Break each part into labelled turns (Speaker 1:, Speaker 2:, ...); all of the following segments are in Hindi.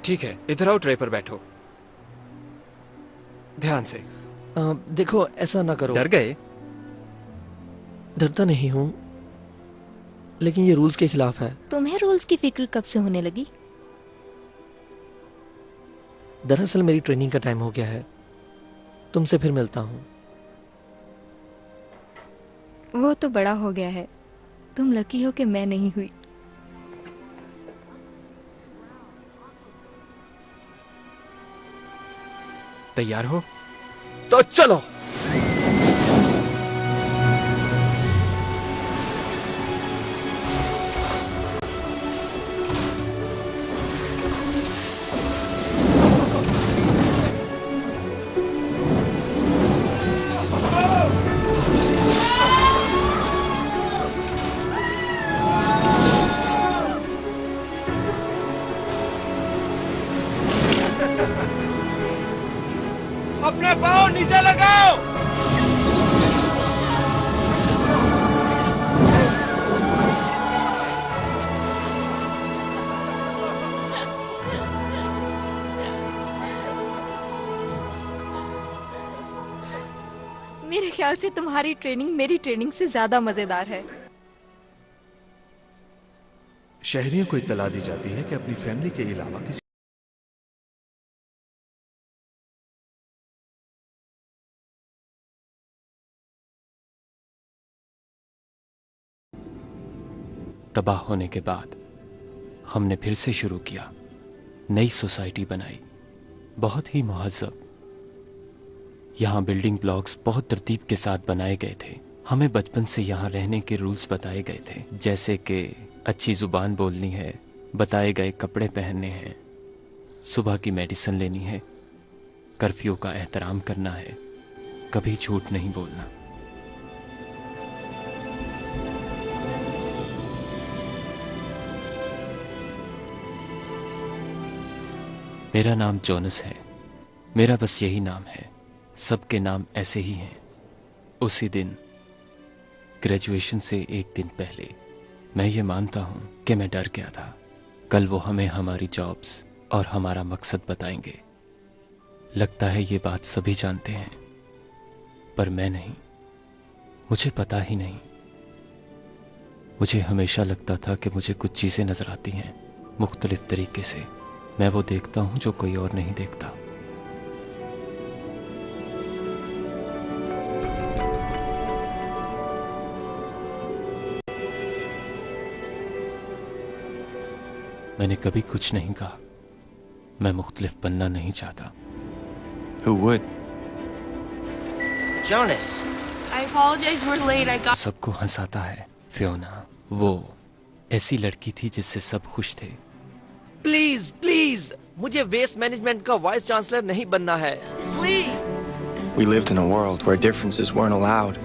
Speaker 1: ठीक है, इधर आओ, ट्रे पर बैठो। ध्यान से।
Speaker 2: देखो ऐसा ना करो।
Speaker 1: डर गए?
Speaker 2: डरता नहीं हूँ, लेकिन ये रूल्स के खिलाफ है।
Speaker 3: तुम्हें रूल्स की फिक्र कब से होने लगी?
Speaker 2: दरअसल मेरी ट्रेनिंग का टाइम हो गया है, तुमसे फिर मिलता हूँ।
Speaker 3: वो तो बड़ा हो गया है, तुम लकी हो कि मैं नहीं हुई।
Speaker 1: तैयार हो? तो चलो। अपने पाँव नीचे लगाओ।
Speaker 3: मेरे ख्याल से तुम्हारी ट्रेनिंग मेरी ट्रेनिंग से ज्यादा मजेदार है।
Speaker 4: शहरियों को इत्तला दी जाती है कि अपनी फैमिली के अलावा किसी
Speaker 1: तबाह होने के बाद हमने फिर से शुरू किया, नई सोसाइटी बनाई, बहुत ही मुहज़्ज़ब। यहाँ बिल्डिंग ब्लॉक्स बहुत तरतीब के साथ बनाए गए थे। हमें बचपन से यहाँ रहने के रूल्स बताए गए थे, जैसे कि अच्छी ज़ुबान बोलनी है, बताए गए कपड़े पहनने हैं, सुबह की मेडिसिन लेनी है, कर्फ्यू का एहतराम करना है, कभी झूठ नहीं बोलना। मेरा नाम जोनस है, मेरा बस यही नाम है, सबके नाम ऐसे ही हैं। उसी दिन ग्रेजुएशन से एक दिन पहले मैं ये मानता हूँ कि मैं डर गया था। कल वो हमें हमारी जॉब्स और हमारा मकसद बताएंगे। लगता है ये बात सभी जानते हैं, पर मैं नहीं, मुझे पता ही नहीं। मुझे हमेशा लगता था कि मुझे कुछ चीज़ें नज़र आती हैं मुख्तलिफ तरीके से। मैं वो देखता हूँ जो कोई और नहीं देखता। मैंने कभी कुछ नहीं कहा, मैं मुख्तलिफ बनना नहीं चाहता।
Speaker 5: Who would?
Speaker 6: Jonas.
Speaker 7: I apologize, we're late. I got.
Speaker 1: सबको हंसाता है। फियोना वो ऐसी लड़की थी जिससे सब खुश थे।
Speaker 2: प्लीज प्लीज, मुझे वेस्ट मैनेजमेंट का वाइस चांसलर नहीं बनना है।
Speaker 6: Please.
Speaker 5: We lived in a world where differences weren't allowed.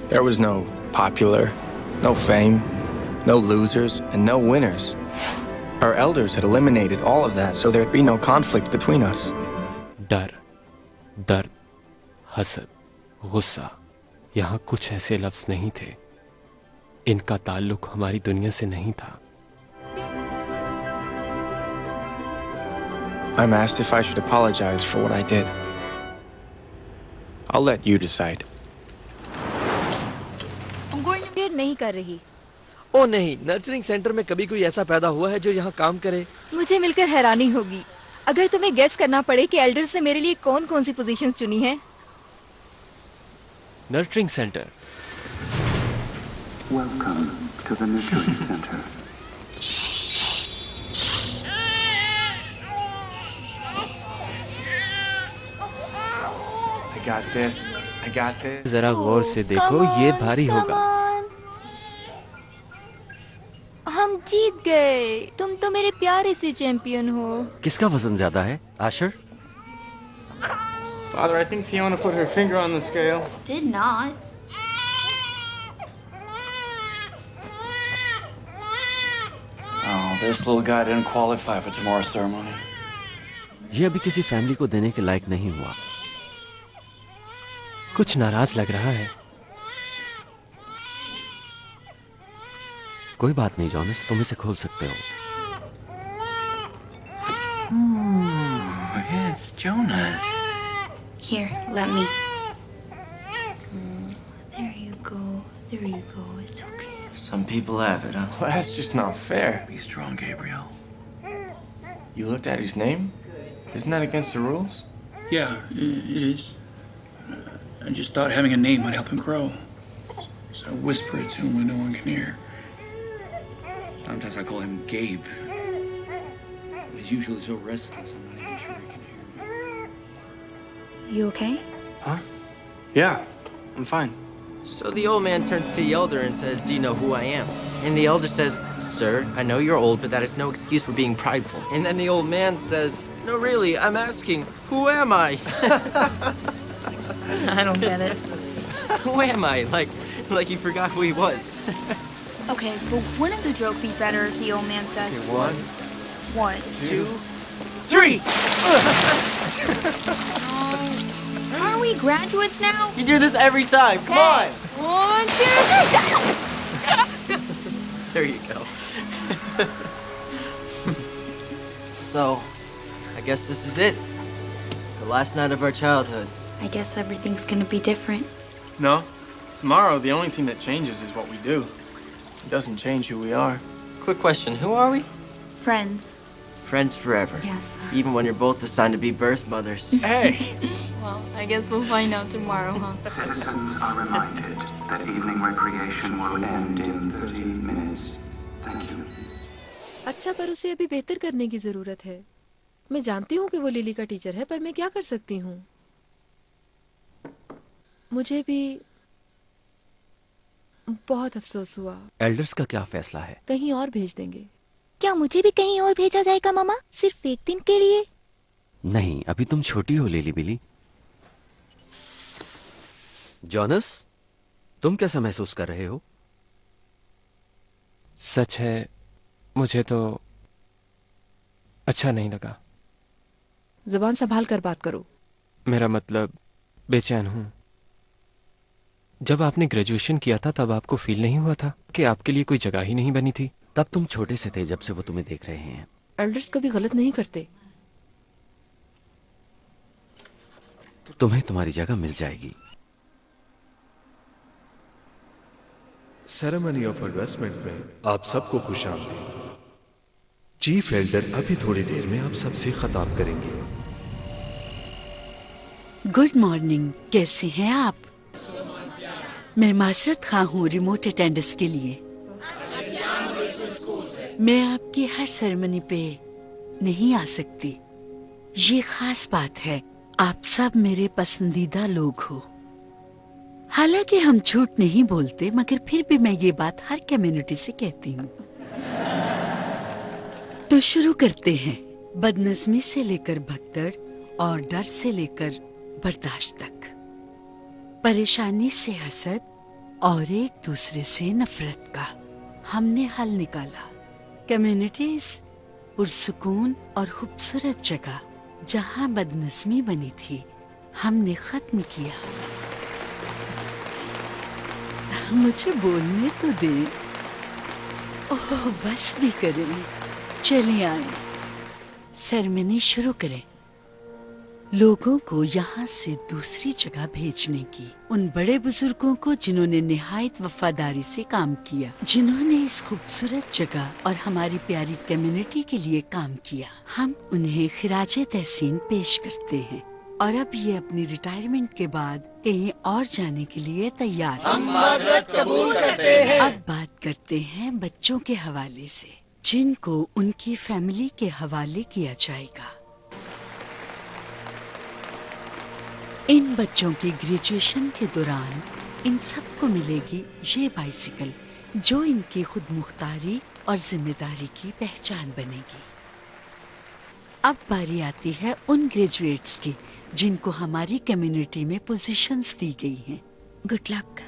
Speaker 5: There was no popular, no fame, no losers, and no winners. Our elders had eliminated all of that so there'd be no conflict between us.
Speaker 1: डर, दर्द, हसद, गुस्सा, यहाँ कुछ ऐसे लफ्ज नहीं थे। इनका ताल्लुक हमारी दुनिया से नहीं था।
Speaker 5: I'm asked if I should apologize for what I did. I'll let you decide.
Speaker 7: I'm going to.
Speaker 3: फिर नहीं कर रही।
Speaker 2: ओ नहीं, नर्चरिंग सेंटर में कभी कोई ऐसा पैदा हुआ है जो यहाँ काम करे?
Speaker 3: मुझे मिलकर हैरानी होगी अगर तुम्हें गेस करना पड़े कि एल्डर्स ने मेरे लिए कौन कौन सी पोजीशंस चुनी हैं।
Speaker 1: Nurturing centre.
Speaker 8: Welcome to the Nurturing Center.
Speaker 5: I got this. I got this.
Speaker 1: जरा गौर से देखो, ये भारी होगा।
Speaker 3: हम जीत गए। तुम तो मेरे प्यारे से चैंपियन हो।
Speaker 6: किसका वजन ज्यादा है, Ashar?
Speaker 9: Father, I think Fiona put her finger on the scale.
Speaker 7: Did not.
Speaker 8: Oh, this little guy didn't qualify for tomorrow's ceremony.
Speaker 6: ये अभी किसी फैमिली को देने के लायक नहीं हुआ।
Speaker 1: कुछ नाराज लग रहा है।
Speaker 6: कोई बात नहीं जॉनस, तुम इसे खोल सकते हो।
Speaker 8: Jonas.
Speaker 7: Here, let me. There you go. There you go. It's okay.
Speaker 2: Some people have it, huh?
Speaker 5: Well, that's just not fair.
Speaker 8: Be strong, Gabriel.
Speaker 5: You looked at his name? Isn't that against the rules?
Speaker 10: Yeah, it is. I just thought having a name might help him grow. So I whisper it to him when no one can hear. Sometimes I call him Gabe. But he's usually so restless, I'm not even sure he can hear me.
Speaker 7: You okay?
Speaker 5: Huh? Yeah, I'm fine.
Speaker 2: So the old man turns to the elder and says, "Do you know who I am?" And the elder says, "Sir, I know you're old, but that is no excuse for being prideful." And then the old man says, "No, really, I'm asking, who am I?"
Speaker 7: I don't get it.
Speaker 2: Who am I? Like he forgot who he was.
Speaker 7: Okay, but wouldn't the joke be better if the old man says...
Speaker 2: One,
Speaker 7: 1,
Speaker 2: 2, 3!
Speaker 7: Aren't we graduates now?
Speaker 2: You do this every time. Come on.
Speaker 7: 1, 2, 3.
Speaker 2: There you go. So, I guess this is it. The last night of our childhood.
Speaker 7: I guess everything's gonna be different.
Speaker 5: No. Tomorrow, the only thing that changes is what we do. It doesn't change who we are.
Speaker 2: Quick question, who are we?
Speaker 7: Friends.
Speaker 2: Friends forever.
Speaker 7: Yes.
Speaker 2: Even when you're both assigned to be birth mothers.
Speaker 5: Hey!
Speaker 7: Well, I guess we'll find out tomorrow, huh?
Speaker 11: Citizens are reminded that evening recreation will end in 30 minutes. Thank you.
Speaker 12: अच्छा, पर उसे अभी बेहतर करने की जरूरत है। मैं जानती हूँ कि वो लिली का टीचर है, पर मैं क्या कर सकती हूँ? मुझे भी बहुत अफसोस हुआ।
Speaker 6: एल्डर्स का क्या फैसला है?
Speaker 12: कहीं और भेज देंगे।
Speaker 3: क्या मुझे भी कहीं और भेजा जाएगा मामा? सिर्फ एक दिन के लिए?
Speaker 6: नहीं, अभी तुम छोटी हो लिली बिली। जॉनस, तुम कैसा महसूस कर रहे हो?
Speaker 1: सच है, मुझे तो अच्छा नहीं लगा।
Speaker 12: जुबान संभाल कर बात करो।
Speaker 1: मेरा मतलब बेचैन हूं। जब आपने ग्रेजुएशन किया था तब आपको फील नहीं हुआ था कि आपके लिए कोई जगह ही नहीं बनी थी?
Speaker 6: तब तुम छोटे से थे जब से वो तुम्हें देख रहे हैं।
Speaker 12: एल्डर्स कभी गलत नहीं करते।
Speaker 6: तुम्हें तुम्हारी जगह मिल जाएगी।
Speaker 4: सेरेमनी ऑफ एडवेस्टमेंट में आप सबको खुशामदीद। चीफ एल्डर अभी थोड़ी देर में आप सबसे खिताब करेंगे।
Speaker 13: गुड मॉर्निंग, कैसे हैं आप? मैं माजरत खा हूँ रिमोट अटेंडेंस के लिए। मैं आपकी हर सेरेमनी पे नहीं आ सकती। ये खास बात है, आप सब मेरे पसंदीदा लोग हो। हालांकि हम झूठ नहीं बोलते, मगर फिर भी मैं ये बात हर कम्युनिटी से कहती हूँ। तो शुरू करते हैं। बदनज़मी से लेकर भगदड़ और डर से लेकर बर्दाश्त तक, परेशानी से हसद और एक दूसरे से नफरत का हमने हल निकाला। कम्युनिटीज पुरसुकून और खूबसूरत जगह जहां बदनज़मी बनी थी, हमने खत्म किया। मुझे बोलने तो दे। ओह, बस भी करें। चलिए आए, सेरेमनी शुरू करें। लोगों को यहाँ से दूसरी जगह भेजने की, उन बड़े बुजुर्गों को जिन्होंने निहायत वफादारी से काम किया, जिन्होंने इस खूबसूरत जगह और हमारी प्यारी कम्युनिटी के लिए काम किया, हम उन्हें खिराजे तहसीन पेश करते हैं। और अब ये अपनी रिटायरमेंट के बाद कहीं और जाने के लिए तैयार हैं।
Speaker 2: हम माज़रत कबूल करते हैं।
Speaker 13: अब बात करते हैं बच्चों के हवाले से, जिनको उनकी फैमिली के हवाले किया जाएगा। इन बच्चों की ग्रेजुएशन के दौरान इन सबको मिलेगी ये बाइसिकल, जो इनकी खुद मुख्तारी और जिम्मेदारी की पहचान बनेगी। अब बारी आती है उन ग्रेजुएट्स की जिनको हमारी कम्युनिटी में पोजीशंस दी गई हैं। Good luck.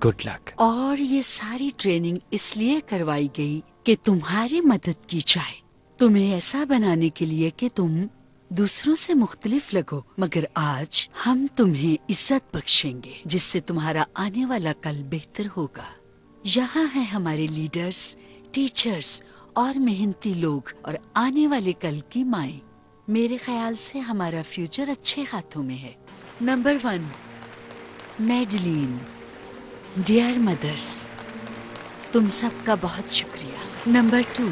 Speaker 1: Good luck.
Speaker 13: और ये सारी ट्रेनिंग इसलिए करवाई गई कि तुम्हारी मदद की जाए, तुम्हें ऐसा बनाने के लिए कि तुम दूसरों से मुख्तलिफ लगो। मगर आज हम तुम्हें इज्जत बख्शेंगे, जिससे तुम्हारा आने वाला कल बेहतर होगा। यहाँ है हमारे लीडर्स, टीचर्स और मेहनती लोग और आने वाले कल की माएं। मेरे ख्याल से हमारा फ्यूचर अच्छे हाथों में है। Number 1 Madeline. डियर मदर्स, तुम सबका बहुत शुक्रिया। नंबर 2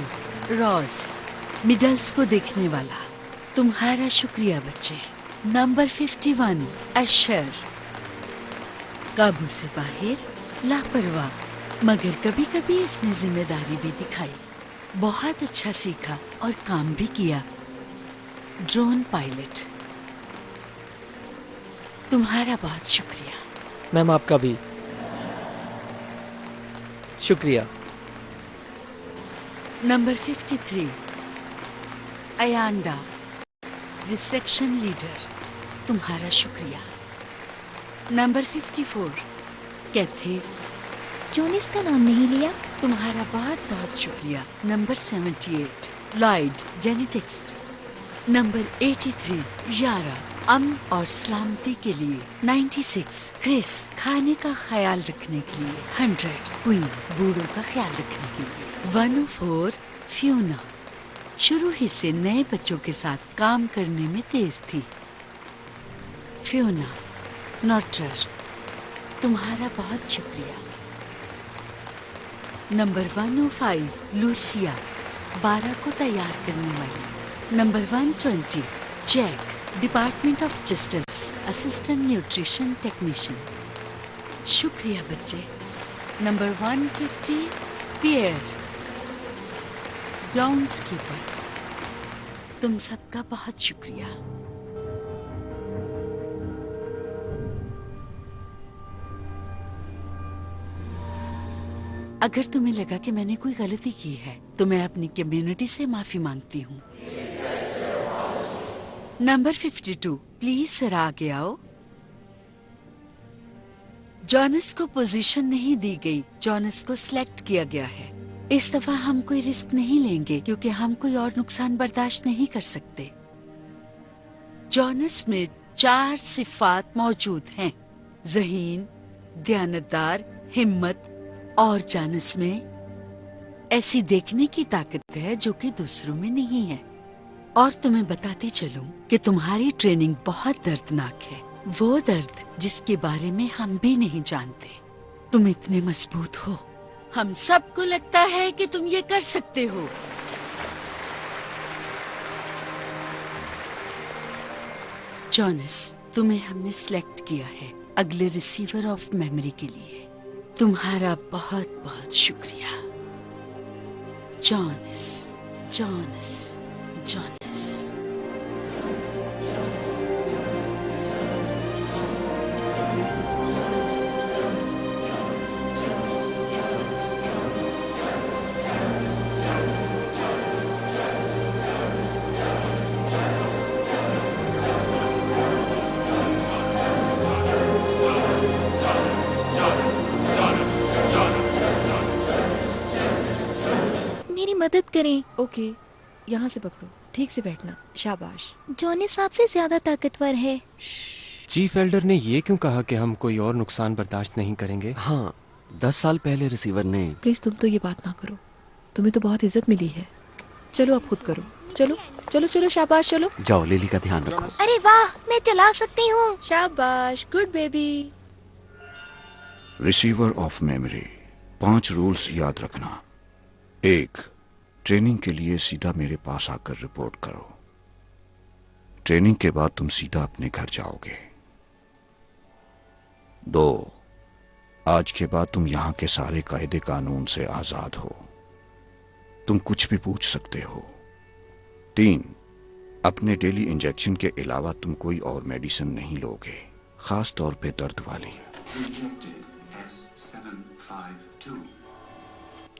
Speaker 13: रॉस, मिडल्स को देखने वाला, तुम्हारा शुक्रिया बच्चे। नंबर 51 अशर, काबू से बाहर, लापरवाह, मगर कभी कभी इसने जिम्मेदारी भी दिखाई, बहुत अच्छा सीखा और काम भी किया। ड्रोन पायलट, तुम्हारा बहुत शुक्रिया।
Speaker 14: मैम आपका भी शुक्रिया।
Speaker 13: नंबर 53 अयांडा, रिसेक्शन लीडर, तुम्हारा शुक्रिया। नंबर 54 कैथे,
Speaker 3: जोनिस का नाम नहीं लिया,
Speaker 13: तुम्हारा बहुत बहुत शुक्रिया। Number 78 Lloyd, genetics. नंबर 83 यारा, अमन और सलामती के लिए। 96 क्रिस, खाने का ख्याल रखने के लिए। 100 क्वीन, बूढ़ों का ख्याल रखने के लिए। 104 फ्यूना, शुरू ही से नए बच्चों के साथ काम करने में तेज थी। फ्यूना नॉटर, तुम्हारा बहुत शुक्रिया। नंबर 105 लूसिया, 12 को तैयार करने वाली। Number 120 Jack, department of justice, assistant nutrition technician, शुक्रिया बच्चे। नंबर 150 पियर, ग्राउंड्स कीपर, तुम सबका बहुत शुक्रिया। अगर तुम्हें लगा कि मैंने कोई गलती की है तो मैं अपनी कम्युनिटी से माफी मांगती हूँ। नंबर 52 प्लीज सर आगे आओ। जॉनस को पोजीशन नहीं दी गई, जॉनस को सिलेक्ट किया गया है। इस दफा हम कोई रिस्क नहीं लेंगे क्योंकि हम कोई और नुकसान बर्दाश्त नहीं कर सकते। जॉनस में 4 सिफात मौजूद हैं, ज़हीन, दयानतदार, हिम्मत, और जॉनस में ऐसी देखने की ताकत है जो कि दूसरों में नहीं है। और तुम्हें बताते चलूं कि तुम्हारी ट्रेनिंग बहुत दर्दनाक है, वो दर्द जिसके बारे में हम भी नहीं जानते। तुम इतने मजबूत हो, हम सबको लगता है कि तुम ये कर सकते हो। जॉनस, तुम्हें हमने सिलेक्ट किया है अगले रिसीवर ऑफ मेमोरी के लिए। तुम्हारा बहुत बहुत शुक्रिया। Jonas, Jonas, Jonas.
Speaker 3: मदद करें।
Speaker 12: ओके, यहाँ से पकड़ो, ठीक से बैठना, शाबाश।
Speaker 3: जॉनिस आपसे ज्यादा ताकतवर है।
Speaker 1: चीफ एल्डर ने ये क्यों कहा कि हम कोई और नुकसान बर्दाश्त नहीं करेंगे?
Speaker 6: हाँ, 10 साल पहले रिसीवर ने।
Speaker 12: प्लीज तुम तो ये बात ना करो, तुम्हें तो बहुत इज्जत मिली है। चलो अब खुद करो, चलो चलो चलो, शाबाश, चलो
Speaker 6: जाओ, लिली का ध्यान रखो।
Speaker 3: अरे वाह, मैं चला सकती हूँ।
Speaker 12: शाबाश, good baby.
Speaker 15: Receiver of memory, 5 rules याद रखना। 1, ट्रेनिंग के लिए सीधा मेरे पास आकर रिपोर्ट करो। ट्रेनिंग के बाद तुम सीधा अपने घर जाओगे। 2, आज के बाद तुम यहाँ के सारे कायदे कानून से आजाद हो, तुम कुछ भी पूछ सकते हो। 3, अपने डेली इंजेक्शन के अलावा तुम कोई और मेडिसिन नहीं लोगे, खास तौर पे दर्द वाली।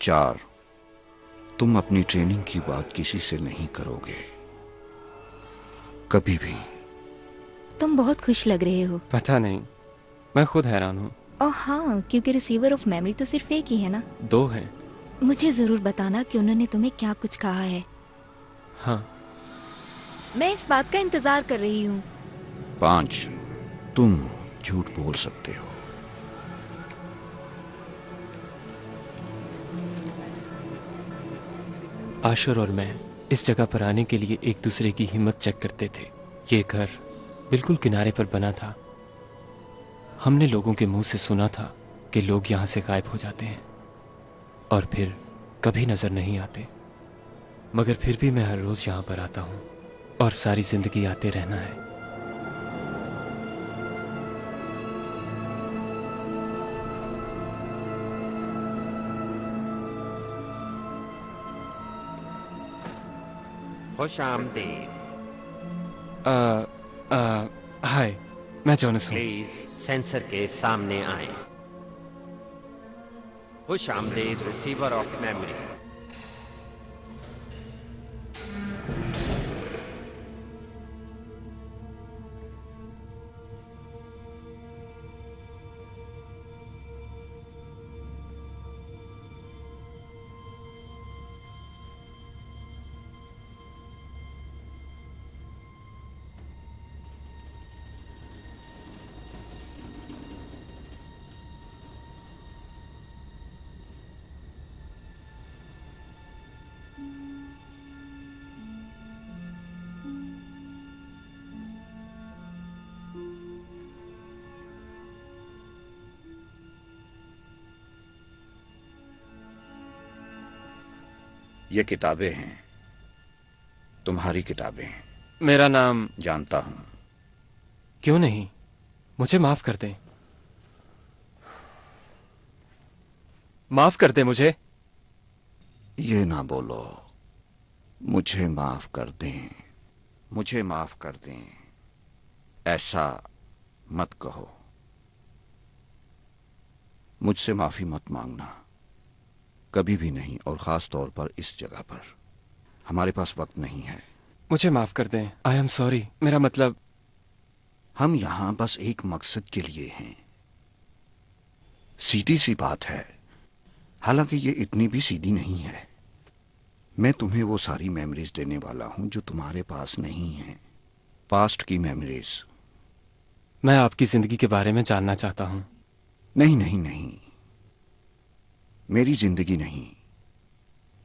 Speaker 15: 4, तुम अपनी ट्रेनिंग की बात किसी से नहीं करोगे, कभी भी।
Speaker 3: तुम बहुत खुश लग रहे हो।
Speaker 1: पता नहीं, मैं खुद हैरान हूँ।
Speaker 3: ओह हाँ, क्योंकि रिसीवर ऑफ मेमोरी तो सिर्फ एक ही है ना।
Speaker 1: 2 हैं।
Speaker 3: मुझे जरूर बताना कि उन्होंने तुम्हें क्या कुछ कहा है।
Speaker 1: हाँ,
Speaker 3: मैं इस बात का इंतजार कर रही हूँ।
Speaker 15: 5, तुम झूठ बोल सकते हो।
Speaker 1: आशुर और मैं इस जगह पर आने के लिए एक दूसरे की हिम्मत चेक करते थे। ये घर बिल्कुल किनारे पर बना था। हमने लोगों के मुंह से सुना था कि लोग यहाँ से गायब हो जाते हैं और फिर कभी नजर नहीं आते, मगर फिर भी मैं हर रोज यहाँ पर आता हूँ और सारी जिंदगी आते रहना है।
Speaker 16: खुश आमदीद।
Speaker 1: हाय, मैं जोनस हूँ।
Speaker 16: प्लीज सेंसर के सामने आए। खुश आमदीद रिसीवर ऑफ मेमोरी।
Speaker 15: ये किताबें हैं, तुम्हारी किताबें हैं।
Speaker 1: मेरा नाम
Speaker 15: जानता हूं।
Speaker 1: क्यों नहीं, मुझे माफ कर दें। माफ कर दे मुझे।
Speaker 15: ये ना बोलो, मुझे माफ कर दें, मुझे माफ कर दें, ऐसा मत कहो। मुझसे माफी मत मांगना, कभी भी नहीं, और खास तौर पर इस जगह पर। हमारे पास वक्त नहीं है।
Speaker 1: मुझे माफ कर दें। I am sorry. मेरा मतलब,
Speaker 15: हम यहां बस एक मकसद के लिए हैं। सीधी सी बात है, हालांकि ये इतनी भी सीधी नहीं है। मैं तुम्हें वो सारी मेमोरीज देने वाला हूं जो तुम्हारे पास नहीं है, पास्ट की मेमोरीज।
Speaker 1: मैं आपकी जिंदगी के बारे में जानना चाहता हूं।
Speaker 15: नहीं नहीं नहीं, मेरी जिंदगी नहीं,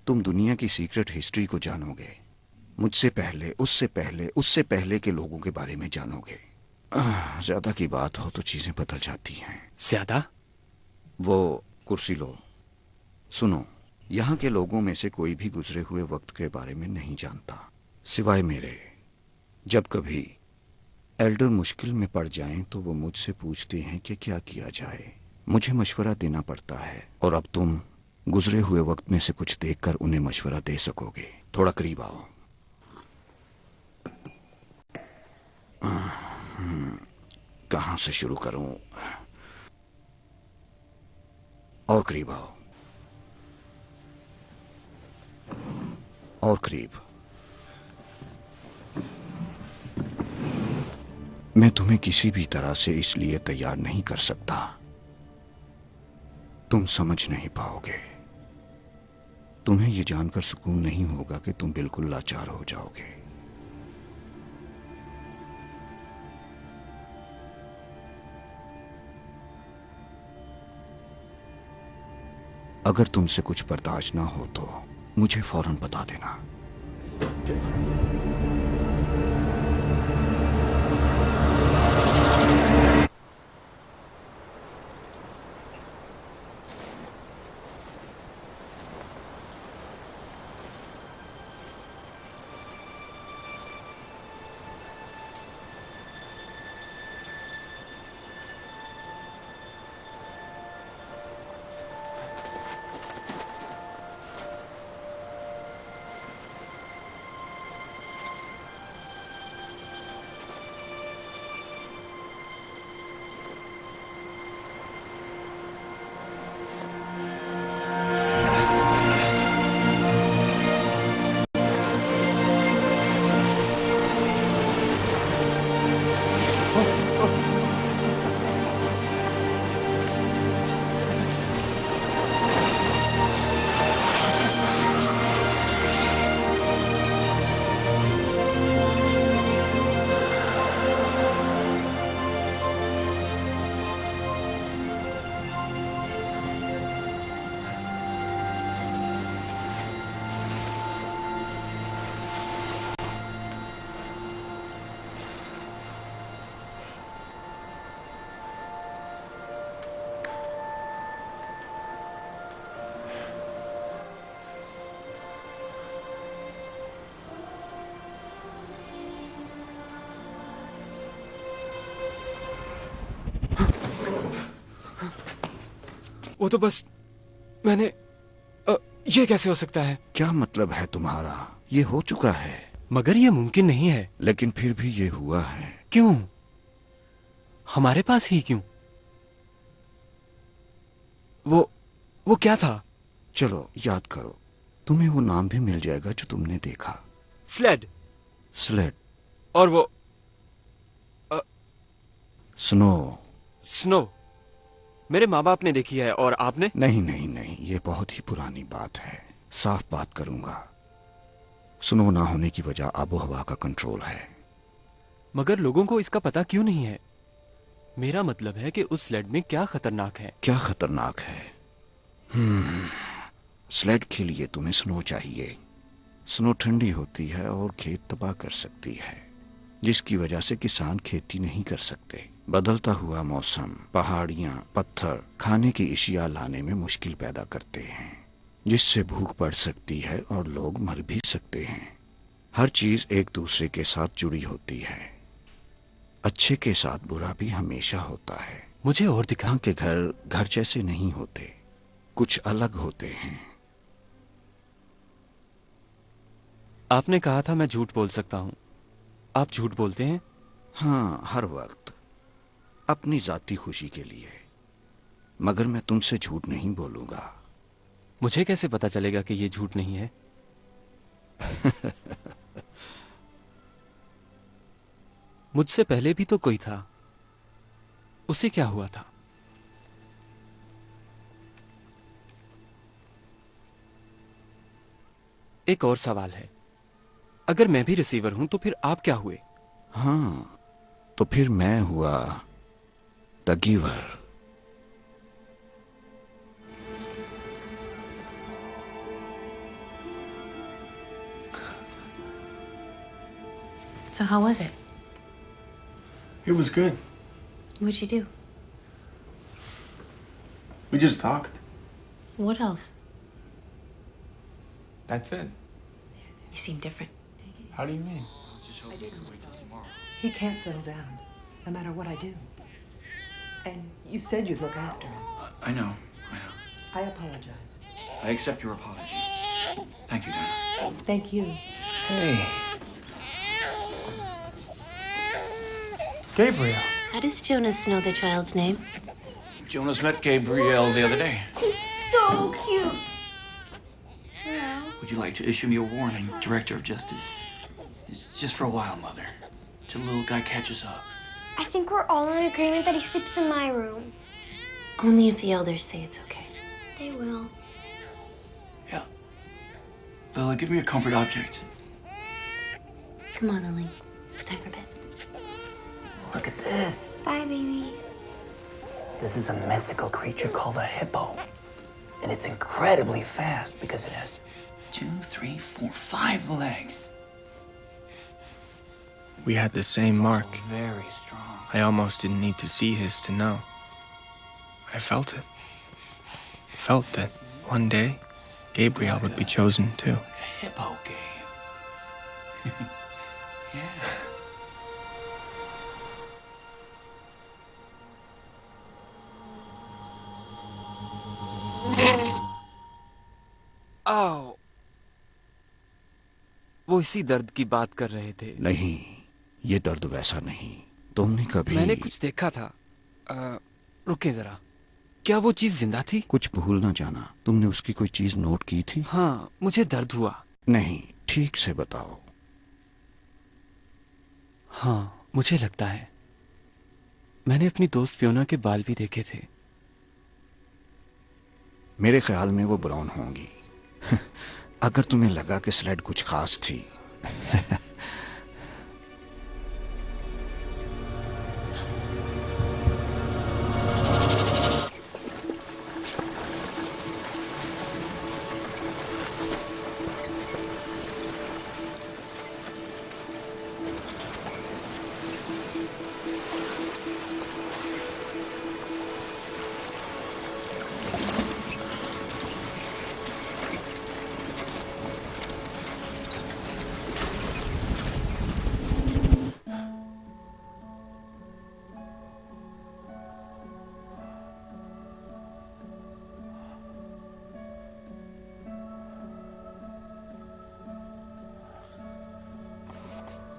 Speaker 15: तुम दुनिया की सीक्रेट हिस्ट्री को जानोगे। मुझसे पहले, उससे पहले, उससे पहले के लोगों के बारे में जानोगे। ज्यादा की बात हो तो चीजें बदल जाती हैं।
Speaker 1: ज्यादा?
Speaker 15: वो कुर्सी लो। सुनो, यहाँ के लोगों में से कोई भी गुजरे हुए वक्त के बारे में नहीं जानता, सिवाय मेरे। जब कभी एल्डर मुश्किल में पड़ जाएं तो वो मुझसे पूछते हैं कि क्या किया जाए। मुझे मशवरा देना पड़ता है, और अब तुम गुजरे हुए वक्त में से कुछ देखकर उन्हें मशवरा दे सकोगे। थोड़ा करीब आओ। कहां से शुरू करूं? और करीब आओ, और करीब। मैं तुम्हें किसी भी तरह से इसलिए तैयार नहीं कर सकता, तुम समझ नहीं पाओगे। तुम्हें यह जानकर सुकून नहीं होगा कि तुम बिल्कुल लाचार हो जाओगे। अगर तुमसे कुछ बर्दाश्त ना हो तो मुझे फौरन बता देना।
Speaker 1: वो तो बस मैंने ये कैसे हो सकता है?
Speaker 15: क्या मतलब है तुम्हारा? ये हो चुका है।
Speaker 1: मगर ये मुमकिन नहीं है।
Speaker 15: लेकिन फिर भी ये हुआ है।
Speaker 1: क्यों? हमारे पास ही क्यों? वो क्या था?
Speaker 15: चलो याद करो, तुम्हें वो नाम भी मिल जाएगा जो तुमने देखा।
Speaker 1: स्लेड।
Speaker 15: स्लेड।
Speaker 1: और वो
Speaker 15: स्नो।
Speaker 1: स्नो मेरे माँ बाप ने देखी है और आपने?
Speaker 15: नहीं नहीं नहीं, ये बहुत ही पुरानी बात है। साफ बात करूंगा, स्नो ना होने की वजह आबो हवा का कंट्रोल है।
Speaker 1: मगर लोगों को इसका पता क्यों नहीं है? मेरा मतलब है कि उस स्लेड में क्या खतरनाक है?
Speaker 15: क्या खतरनाक है? स्लेड के लिए तुम्हें स्नो चाहिए। स्नो ठंडी होती है और खेत तबाह कर सकती है, जिसकी वजह से किसान खेती नहीं कर सकते। बदलता हुआ मौसम, पहाड़ियां, पत्थर खाने की अशिया लाने में मुश्किल पैदा करते हैं, जिससे भूख बढ़ सकती है और लोग मर भी सकते हैं। हर चीज एक दूसरे के साथ जुड़ी होती है। अच्छे के साथ बुरा भी हमेशा होता है।
Speaker 1: मुझे और दिखा
Speaker 15: के घर घर जैसे नहीं होते, कुछ अलग होते हैं।
Speaker 1: आपने कहा था मैं झूठ बोल सकता हूं। आप झूठ बोलते हैं?
Speaker 15: हाँ, हर वक्त अपनी जाती खुशी के लिए। मगर मैं तुमसे झूठ नहीं बोलूंगा।
Speaker 1: मुझे कैसे पता चलेगा कि ये झूठ नहीं है? मुझसे पहले भी तो कोई था, उसे क्या हुआ था? एक और सवाल है, अगर मैं भी रिसीवर हूं तो फिर आप क्या हुए?
Speaker 15: हाँ, तो फिर मैं हुआ the giver.
Speaker 17: So how was it?
Speaker 10: It was good.
Speaker 17: What'd you do?
Speaker 10: We just talked.
Speaker 17: What else?
Speaker 10: That's it.
Speaker 17: You seem different.
Speaker 10: How do you mean?
Speaker 18: He can't settle down, no matter what I do. And you said you'd look after him.
Speaker 10: I know.
Speaker 18: I apologize.
Speaker 10: I accept your apology. Thank you, Dana.
Speaker 18: Thank you.
Speaker 10: Hey. Gabriel.
Speaker 17: How does Jonas know the child's name?
Speaker 10: Jonas met Gabriel the other day.
Speaker 19: He's so cute.
Speaker 10: Would you like to issue me a warning, Director of Justice? It's just for a while, Mother. Till the little guy catches up.
Speaker 19: I think we're all in agreement that he sleeps in my room.
Speaker 17: Only if the elders say it's okay.
Speaker 19: They will.
Speaker 10: Yeah. Lily, give me a comfort object.
Speaker 17: Come on, Lily. It's time for bed.
Speaker 18: Look at this.
Speaker 19: Bye, baby.
Speaker 18: This is a mythical creature called a hippo. And it's incredibly fast because it has
Speaker 10: 2, 3, 4, 5 legs.
Speaker 5: We had the same mark.
Speaker 10: Very strong.
Speaker 5: I almost didn't need to see his to know. I felt it. Felt that one day, Gabriel would be chosen too.
Speaker 10: Hippo game. Yeah.
Speaker 1: आओ, वो इसी दर्द की बात कर रहे थे।
Speaker 15: नहीं, ये दर्द वैसा नहीं। तुमने कभी...
Speaker 1: मैंने कुछ देखा था। रुके जरा, क्या वो चीज जिंदा थी?
Speaker 15: कुछ भूल ना जाना। तुमने उसकी कोई चीज नोट की थी?
Speaker 1: हाँ, मुझे दर्द हुआ।
Speaker 15: नहीं, ठीक से बताओ।
Speaker 1: हाँ, मुझे लगता है मैंने अपनी दोस्त फियोना के बाल भी देखे थे।
Speaker 15: मेरे ख्याल में वो ब्राउन होंगी। अगर तुम्हें लगा कि स्लेड कुछ खास थी।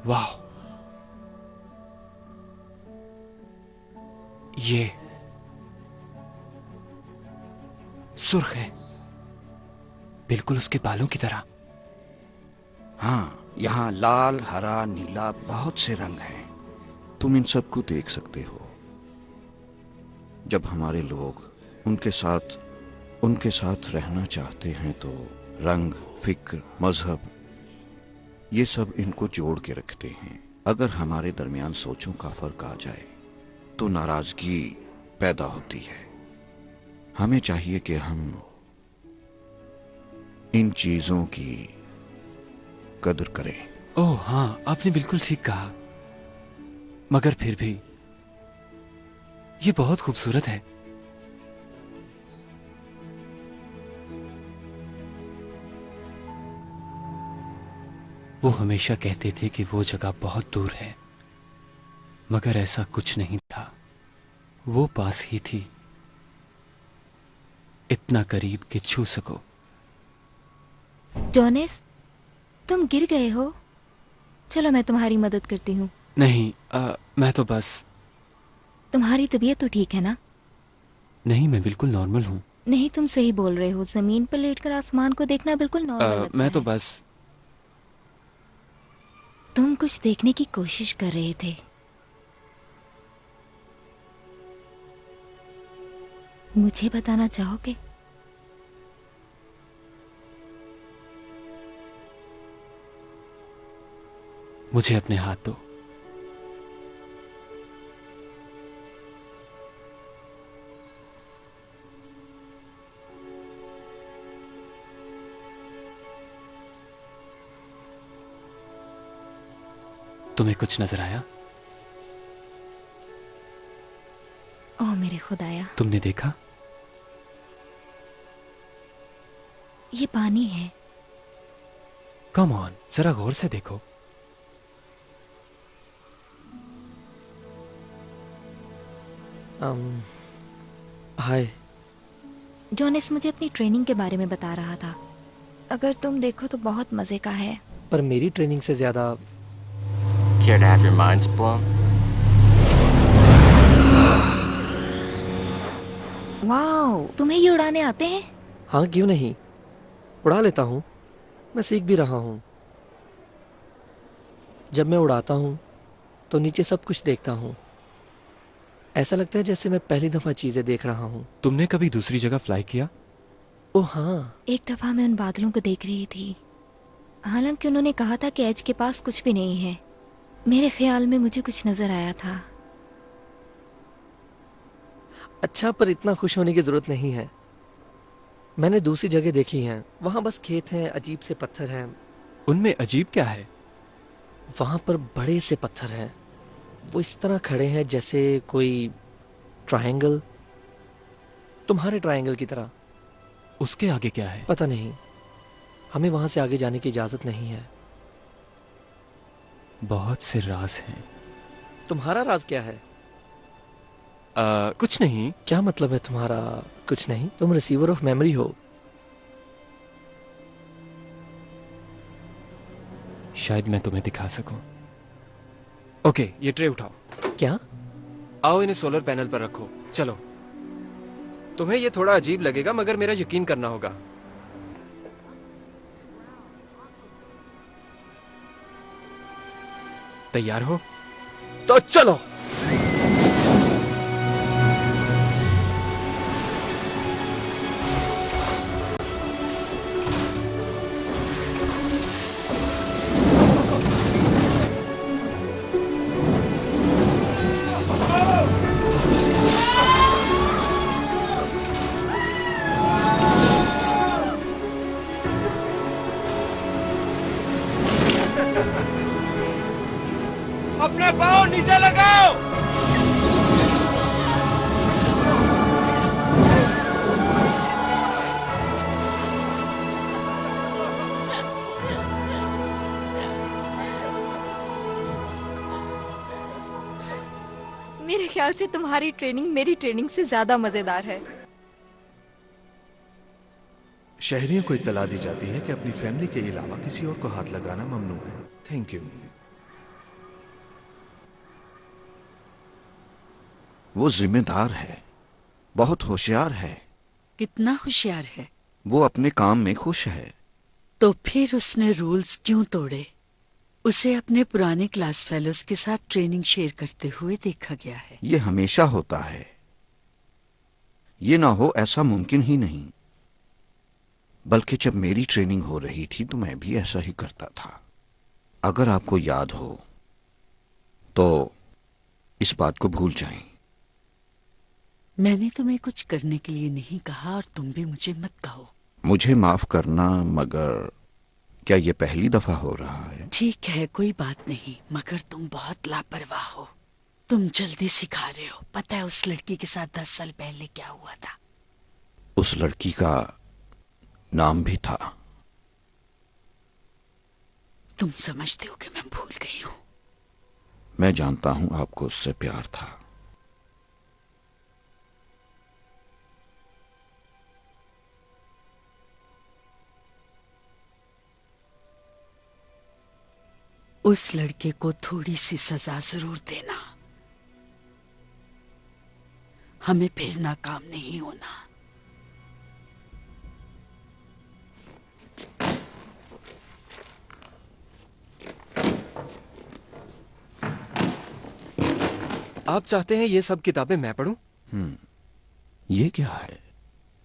Speaker 1: वाह, ये सुर्ख है, बिल्कुल उसके बालों की तरह।
Speaker 15: हाँ, यहाँ लाल, हरा, नीला बहुत से रंग हैं। तुम इन सबको देख सकते हो। जब हमारे लोग उनके साथ रहना चाहते हैं तो रंग, फिक्र, मजहब, ये सब इनको जोड़ के रखते हैं। अगर हमारे दरमियान सोचों का फर्क आ जाए तो नाराजगी पैदा होती है। हमें चाहिए कि हम इन चीजों की कदर करें।
Speaker 1: ओह हाँ, आपने बिल्कुल ठीक कहा, मगर फिर भी ये बहुत खूबसूरत है। वो हमेशा कहते थे कि वो जगह बहुत दूर है, मगर ऐसा कुछ नहीं था। वो पास ही थी, इतना करीब कि छू सको।
Speaker 3: जॉनेस, तुम गिर गए हो? चलो मैं तुम्हारी मदद करती हूँ।
Speaker 1: नहीं, मैं तो बस।
Speaker 3: तुम्हारी तबीयत तो ठीक है ना?
Speaker 1: नहीं, मैं बिल्कुल नॉर्मल हूँ।
Speaker 3: नहीं, तुम सही बोल रहे हो। जमीन पर लेटकर आसमान को देखना बिल्कुल नॉर्मल लगता
Speaker 1: मैं तो
Speaker 3: है।
Speaker 1: बस।
Speaker 3: तुम कुछ देखने की कोशिश कर रहे थे। मुझे बताना चाहोगे?
Speaker 1: मुझे अपने हाथ दो। तुम्हें कुछ नजर आया?
Speaker 3: ओह मेरे खुदाया,
Speaker 1: तुमने देखा?
Speaker 3: ये पानी है।
Speaker 1: कम ऑन, जरा गौर से देखो।
Speaker 14: हाय।
Speaker 3: जॉनेस मुझे अपनी ट्रेनिंग के बारे में बता रहा था। अगर तुम देखो तो बहुत मजे का है।
Speaker 14: पर मेरी ट्रेनिंग से ज्यादा।
Speaker 2: Care to have your minds blown?
Speaker 3: Wow, तुम्हें ये उड़ाने आते हैं?
Speaker 14: हाँ, क्यों नहीं, उड़ा लेता हूँ। मैं सीख भी रहा हूँ। जब मैं उड़ाता हूँ तो नीचे सब कुछ देखता हूँ। ऐसा लगता है जैसे मैं पहली दफा चीजें देख रहा हूँ।
Speaker 1: तुमने कभी दूसरी जगह फ्लाई किया?
Speaker 14: ओह हाँ,
Speaker 3: एक दफा मैं उन बादलों को देख रही थी। हालांकि उन्होंने कहा था कि एज के पास कुछ भी नहीं है। मेरे ख्याल में मुझे कुछ नजर आया था।
Speaker 14: अच्छा, पर इतना खुश होने की जरूरत नहीं है। मैंने दूसरी जगह देखी हैं, वहां बस खेत हैं, अजीब से पत्थर हैं।
Speaker 1: उनमें अजीब क्या है?
Speaker 14: वहां पर बड़े से पत्थर हैं। वो इस तरह खड़े हैं जैसे कोई ट्रायंगल, तुम्हारे ट्रायंगल की तरह।
Speaker 1: उसके आगे क्या है?
Speaker 14: पता नहीं, हमें वहां से आगे जाने की इजाजत नहीं है।
Speaker 1: बहुत से राज हैं।
Speaker 14: तुम्हारा राज क्या है?
Speaker 1: कुछ नहीं।
Speaker 14: क्या मतलब है तुम्हारा कुछ नहीं? तुम रिसीवर ऑफ मेमोरी हो।
Speaker 1: शायद मैं तुम्हें दिखा सकूं। ओके, ये ट्रे उठाओ।
Speaker 14: क्या?
Speaker 1: आओ, इन्हें सोलर पैनल पर रखो। चलो। तुम्हें ये थोड़ा अजीब लगेगा, मगर मेरा यकीन करना होगा। तैयार हो? तो चलो। अपने पाँव नीचे लगाओ।
Speaker 3: मेरे ख्याल से तुम्हारी ट्रेनिंग मेरी ट्रेनिंग से ज्यादा मजेदार है।
Speaker 4: शहरियों को इत्तला दी जाती है कि अपनी फैमिली के अलावा किसी और को हाथ लगाना ममनू है। Thank you.
Speaker 15: वो जिम्मेदार है, बहुत होशियार है।
Speaker 13: कितना होशियार है?
Speaker 15: वो अपने काम में खुश है।
Speaker 13: तो फिर उसने रूल्स क्यों तोड़े? उसे अपने पुराने क्लास फेलोज के साथ ट्रेनिंग शेयर करते हुए देखा गया है।
Speaker 15: ये हमेशा होता है। ये ना हो ऐसा मुमकिन ही नहीं। बल्कि जब मेरी ट्रेनिंग हो रही थी तो मैं भी ऐसा ही करता था। अगर आपको याद हो तो इस बात को भूल जाएं।
Speaker 13: मैंने तुम्हें कुछ करने के लिए नहीं कहा और तुम भी मुझे मत कहो।
Speaker 15: मुझे माफ करना, मगर क्या ये पहली दफा हो रहा है?
Speaker 13: ठीक है, कोई बात नहीं, मगर तुम बहुत लापरवाह हो। तुम जल्दी सिखा रहे हो। पता है उस लड़की के साथ 10 साल पहले क्या हुआ था?
Speaker 15: उस लड़की का नाम भी था।
Speaker 13: तुम समझते हो कि मैं भूल गई हूं?
Speaker 15: मैं जानता हूं आपको उससे प्यार था।
Speaker 13: उस लड़के को थोड़ी सी सजा जरूर देना। हमें फिर नाकाम नहीं होना।
Speaker 1: आप चाहते हैं ये सब किताबें मैं पढूं?
Speaker 15: ये क्या है?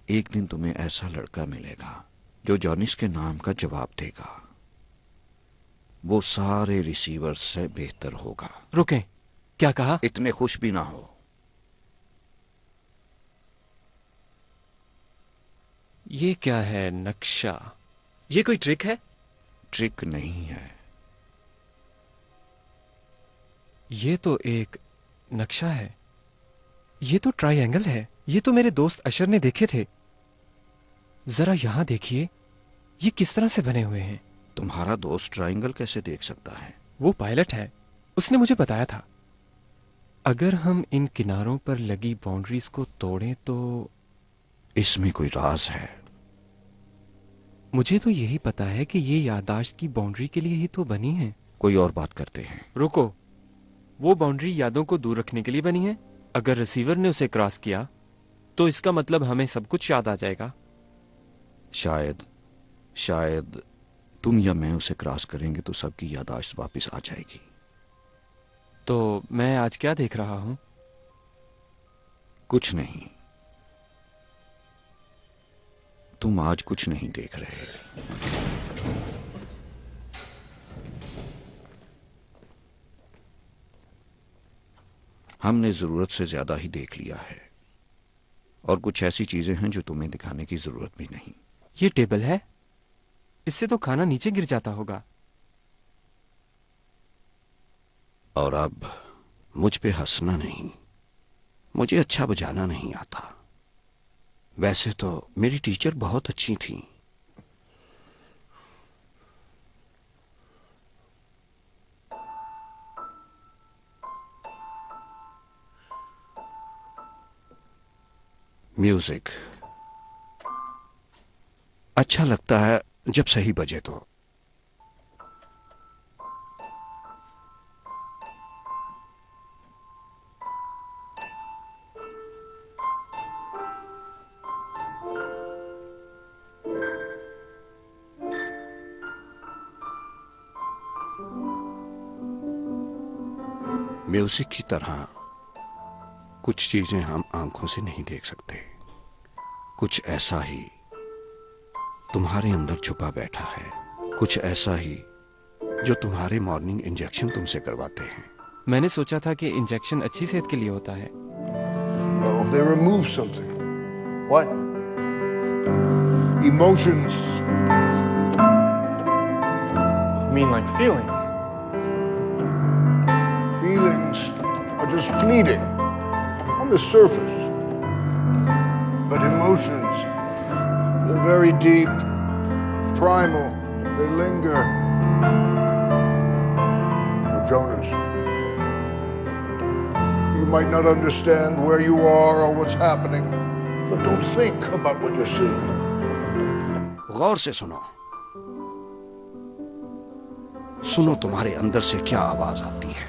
Speaker 15: एक दिन तुम्हें ऐसा लड़का मिलेगा जो जॉनिस के नाम का जवाब देगा। वो सारे रिसीवर्स से बेहतर होगा।
Speaker 1: रुकें, क्या कहा?
Speaker 15: इतने खुश भी ना हो।
Speaker 1: ये क्या है? नक्शा? ये कोई ट्रिक है?
Speaker 15: ट्रिक नहीं है।
Speaker 1: ये तो एक नक्शा है। ये तो ट्रायंगल है। ये तो मेरे दोस्त अशर ने देखे थे। जरा यहां देखिए, ये किस तरह से बने हुए हैं।
Speaker 15: तुम्हारा दोस्त ट्रायंगल कैसे देख सकता है?
Speaker 1: वो पायलट है, उसने मुझे बताया था। अगर हम इन किनारों पर लगी बाउंड्रीज को तोड़ें तो
Speaker 15: इसमें कोई राज है।
Speaker 1: मुझे तो यही पता है कि ये याददाश्त की बाउंड्री के लिए ही तो बनी है।
Speaker 15: कोई और बात करते हैं।
Speaker 1: रुको, वो बाउंड्री यादों को दूर रखने के लिए बनी है। अगर रिसीवर ने उसे क्रॉस किया तो इसका मतलब हमें सब कुछ याद आ जाएगा।
Speaker 15: शायद तुम या मैं उसे क्रॉस करेंगे तो सबकी याददाश्त वापस आ जाएगी।
Speaker 1: तो मैं आज क्या देख रहा हूं?
Speaker 15: कुछ नहीं। तुम आज कुछ नहीं देख रहे। हमने जरूरत से ज्यादा ही देख लिया है और कुछ ऐसी चीजें हैं जो तुम्हें दिखाने की जरूरत भी नहीं।
Speaker 1: ये टेबल है, इससे तो खाना नीचे गिर जाता होगा।
Speaker 15: और अब मुझ पे हंसना नहीं। मुझे अच्छा बजाना नहीं आता। वैसे तो मेरी टीचर बहुत अच्छी थी। म्यूजिक अच्छा लगता है जब सही बजे तो। म्यूजिक की तरह कुछ चीजें हम आंखों से नहीं देख सकते। कुछ ऐसा ही तुम्हारे अंदर छुपा बैठा है। कुछ ऐसा ही जो तुम्हारे मॉर्निंग इंजेक्शन तुमसे करवाते हैं।
Speaker 1: मैंने सोचा था कि इंजेक्शन अच्छी सेहत के लिए होता है।
Speaker 20: No, they remove something. What? Emotions.
Speaker 9: You mean like feelings?
Speaker 20: Feelings are just fleeting on the surface. But emotions, they're very deep, primal, they linger. Now, Jonas, you might not understand where you are or what's happening, but don't think about what you're seeing.
Speaker 15: गौर से सुनो। सुनो तुम्हारे अंदर से क्या आवाज आती है।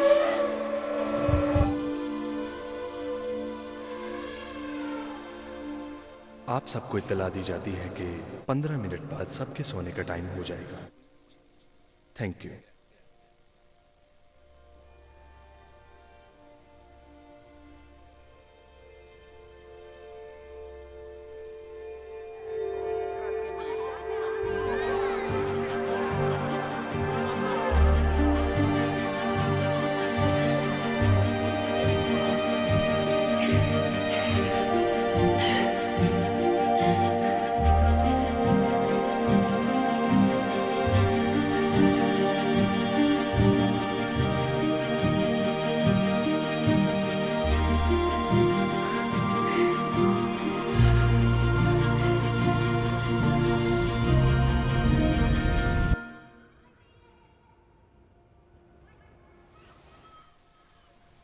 Speaker 4: आप सबको इत्तला दी जाती है कि 15 मिनट बाद सबके सोने का टाइम हो जाएगा। Thank you.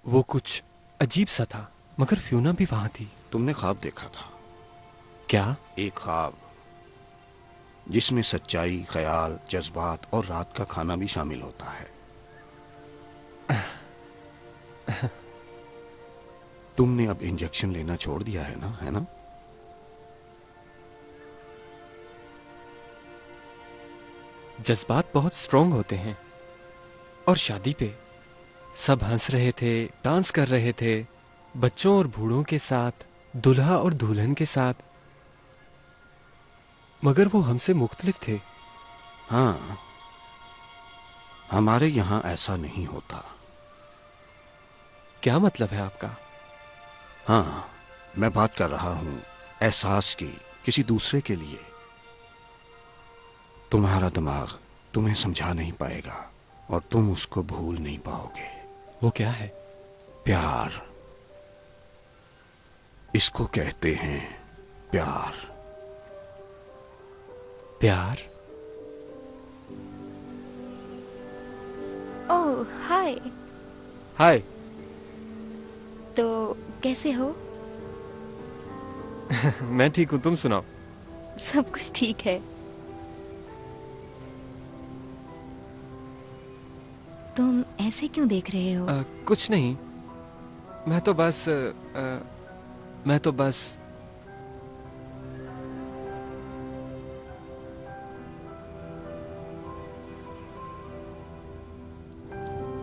Speaker 1: वो कुछ अजीब सा था, मगर फ्यूना भी वहां थी।
Speaker 15: तुमने ख्वाब देखा था?
Speaker 1: क्या?
Speaker 15: एक ख्वाब जिसमें सच्चाई, ख्याल, जज्बात और रात का खाना भी शामिल होता है। तुमने अब इंजेक्शन लेना छोड़ दिया है ना, है ना?
Speaker 1: जज्बात बहुत स्ट्रांग होते हैं। और शादी पे सब हंस रहे थे, डांस कर रहे थे, बच्चों और बूढ़ों के साथ, दुल्हा और दुल्हन के साथ, मगर वो हमसे मुख्तलिफ थे।
Speaker 15: हाँ, हमारे यहां ऐसा नहीं होता।
Speaker 1: क्या मतलब है आपका?
Speaker 15: हाँ, मैं बात कर रहा हूं एहसास की, किसी दूसरे के लिए। तुम्हारा दिमाग तुम्हें समझा नहीं पाएगा और तुम उसको भूल नहीं पाओगे।
Speaker 1: वो क्या है?
Speaker 15: प्यार। इसको कहते हैं प्यार।
Speaker 1: प्यार?
Speaker 3: ओह हाय।
Speaker 1: हाय।
Speaker 3: तो कैसे हो?
Speaker 1: मैं ठीक हूं, तुम सुनाओ।
Speaker 3: सब कुछ ठीक है। तुम ऐसे क्यों देख रहे हो?
Speaker 1: कुछ नहीं, मैं तो बस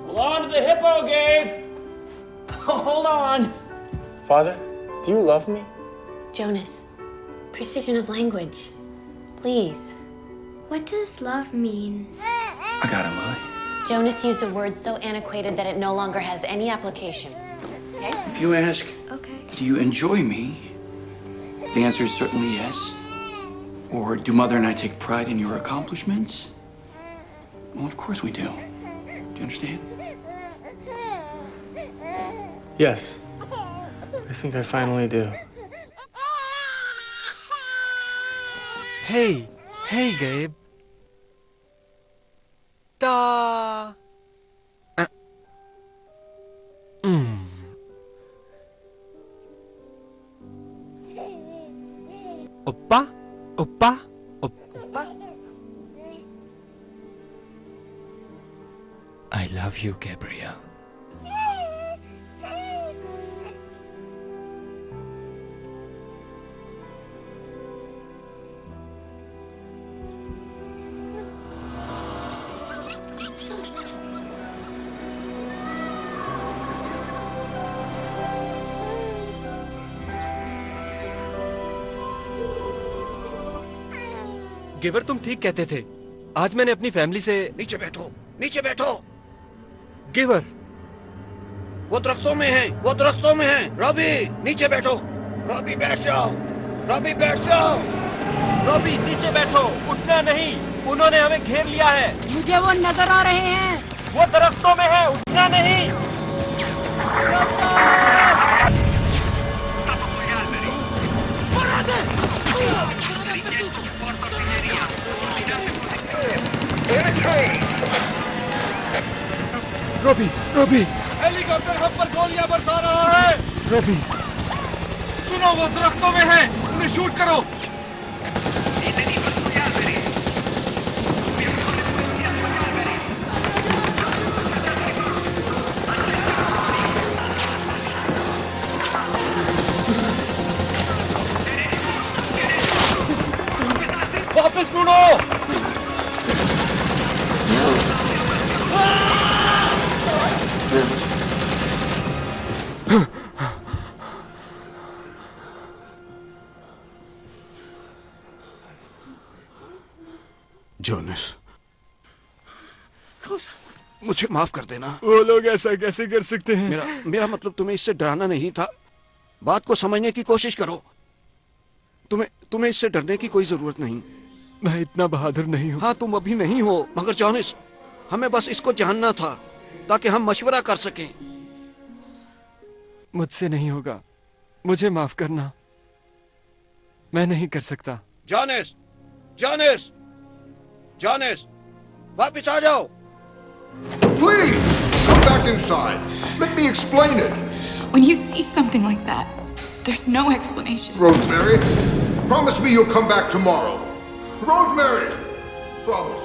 Speaker 10: Hold on to the hippo, Gabe! Hold on!
Speaker 9: Father, do you love me?
Speaker 17: Jonas, precision of language. Please.
Speaker 19: What does love mean?
Speaker 10: I got him, Lily.
Speaker 17: Jonas used a word so antiquated that it no longer has any application. Okay?
Speaker 10: If you ask,
Speaker 19: Okay.
Speaker 10: do you enjoy me? The answer is certainly yes. Or do Mother and I take pride in your accomplishments? Well, of course we do. Do you understand?
Speaker 9: Yes. I think I finally do.
Speaker 1: Hey, hey, Gabe. Ta. Oppa, oppa, oppa. I love you, Gabriel. Giver, तुम ठीक कहते थे। आज मैंने अपनी फैमिली से।
Speaker 15: नीचे बैठो, नीचे बैठो।
Speaker 1: गिवर,
Speaker 15: वो दरख्तों में है, वो दरख्तों में है। रॉबी, नीचे बैठो। रॉबी बैठ जाओ, रॉबी बैठ जाओ।
Speaker 1: रॉबी नीचे बैठो, उठना नहीं, उन्होंने हमें घेर लिया है।
Speaker 13: मुझे वो नजर आ रहे हैं।
Speaker 1: वो दरख्तों में है, उठना नहीं। रॉबी, रॉबी,
Speaker 20: हेलीकॉप्टर हम पर गोलियां बरसा रहा है।
Speaker 1: रॉबी,
Speaker 20: सुनो, वो दरख्तों में है, उन्हें शूट करो।
Speaker 15: मुझे माफ कर देना।
Speaker 1: वो लोग ऐसा कैसे कर सकते हैं?
Speaker 15: मेरा मतलब तुम्हें इससे डराना नहीं था। बात को समझने की कोशिश करो। तुम्हें इससे डरने की कोई जरूरत नहीं।
Speaker 1: मैं इतना बहादुर नहीं हूँ।
Speaker 15: हाँ, तुम अभी नहीं हो, मगर जॉनिस, हमें बस इसको जानना था ताकि हम मशवरा कर सकें।
Speaker 1: मुझसे नहीं होगा, मुझे माफ करना। मैं नहीं कर सकता।
Speaker 15: जॉनिस, जॉनिस, जॉनिस, वापस आ जाओ।
Speaker 20: Please, come back inside. Let me explain it.
Speaker 7: When you see something like that, there's no explanation.
Speaker 20: Rosemary, promise me you'll come back tomorrow. Rosemary, promise.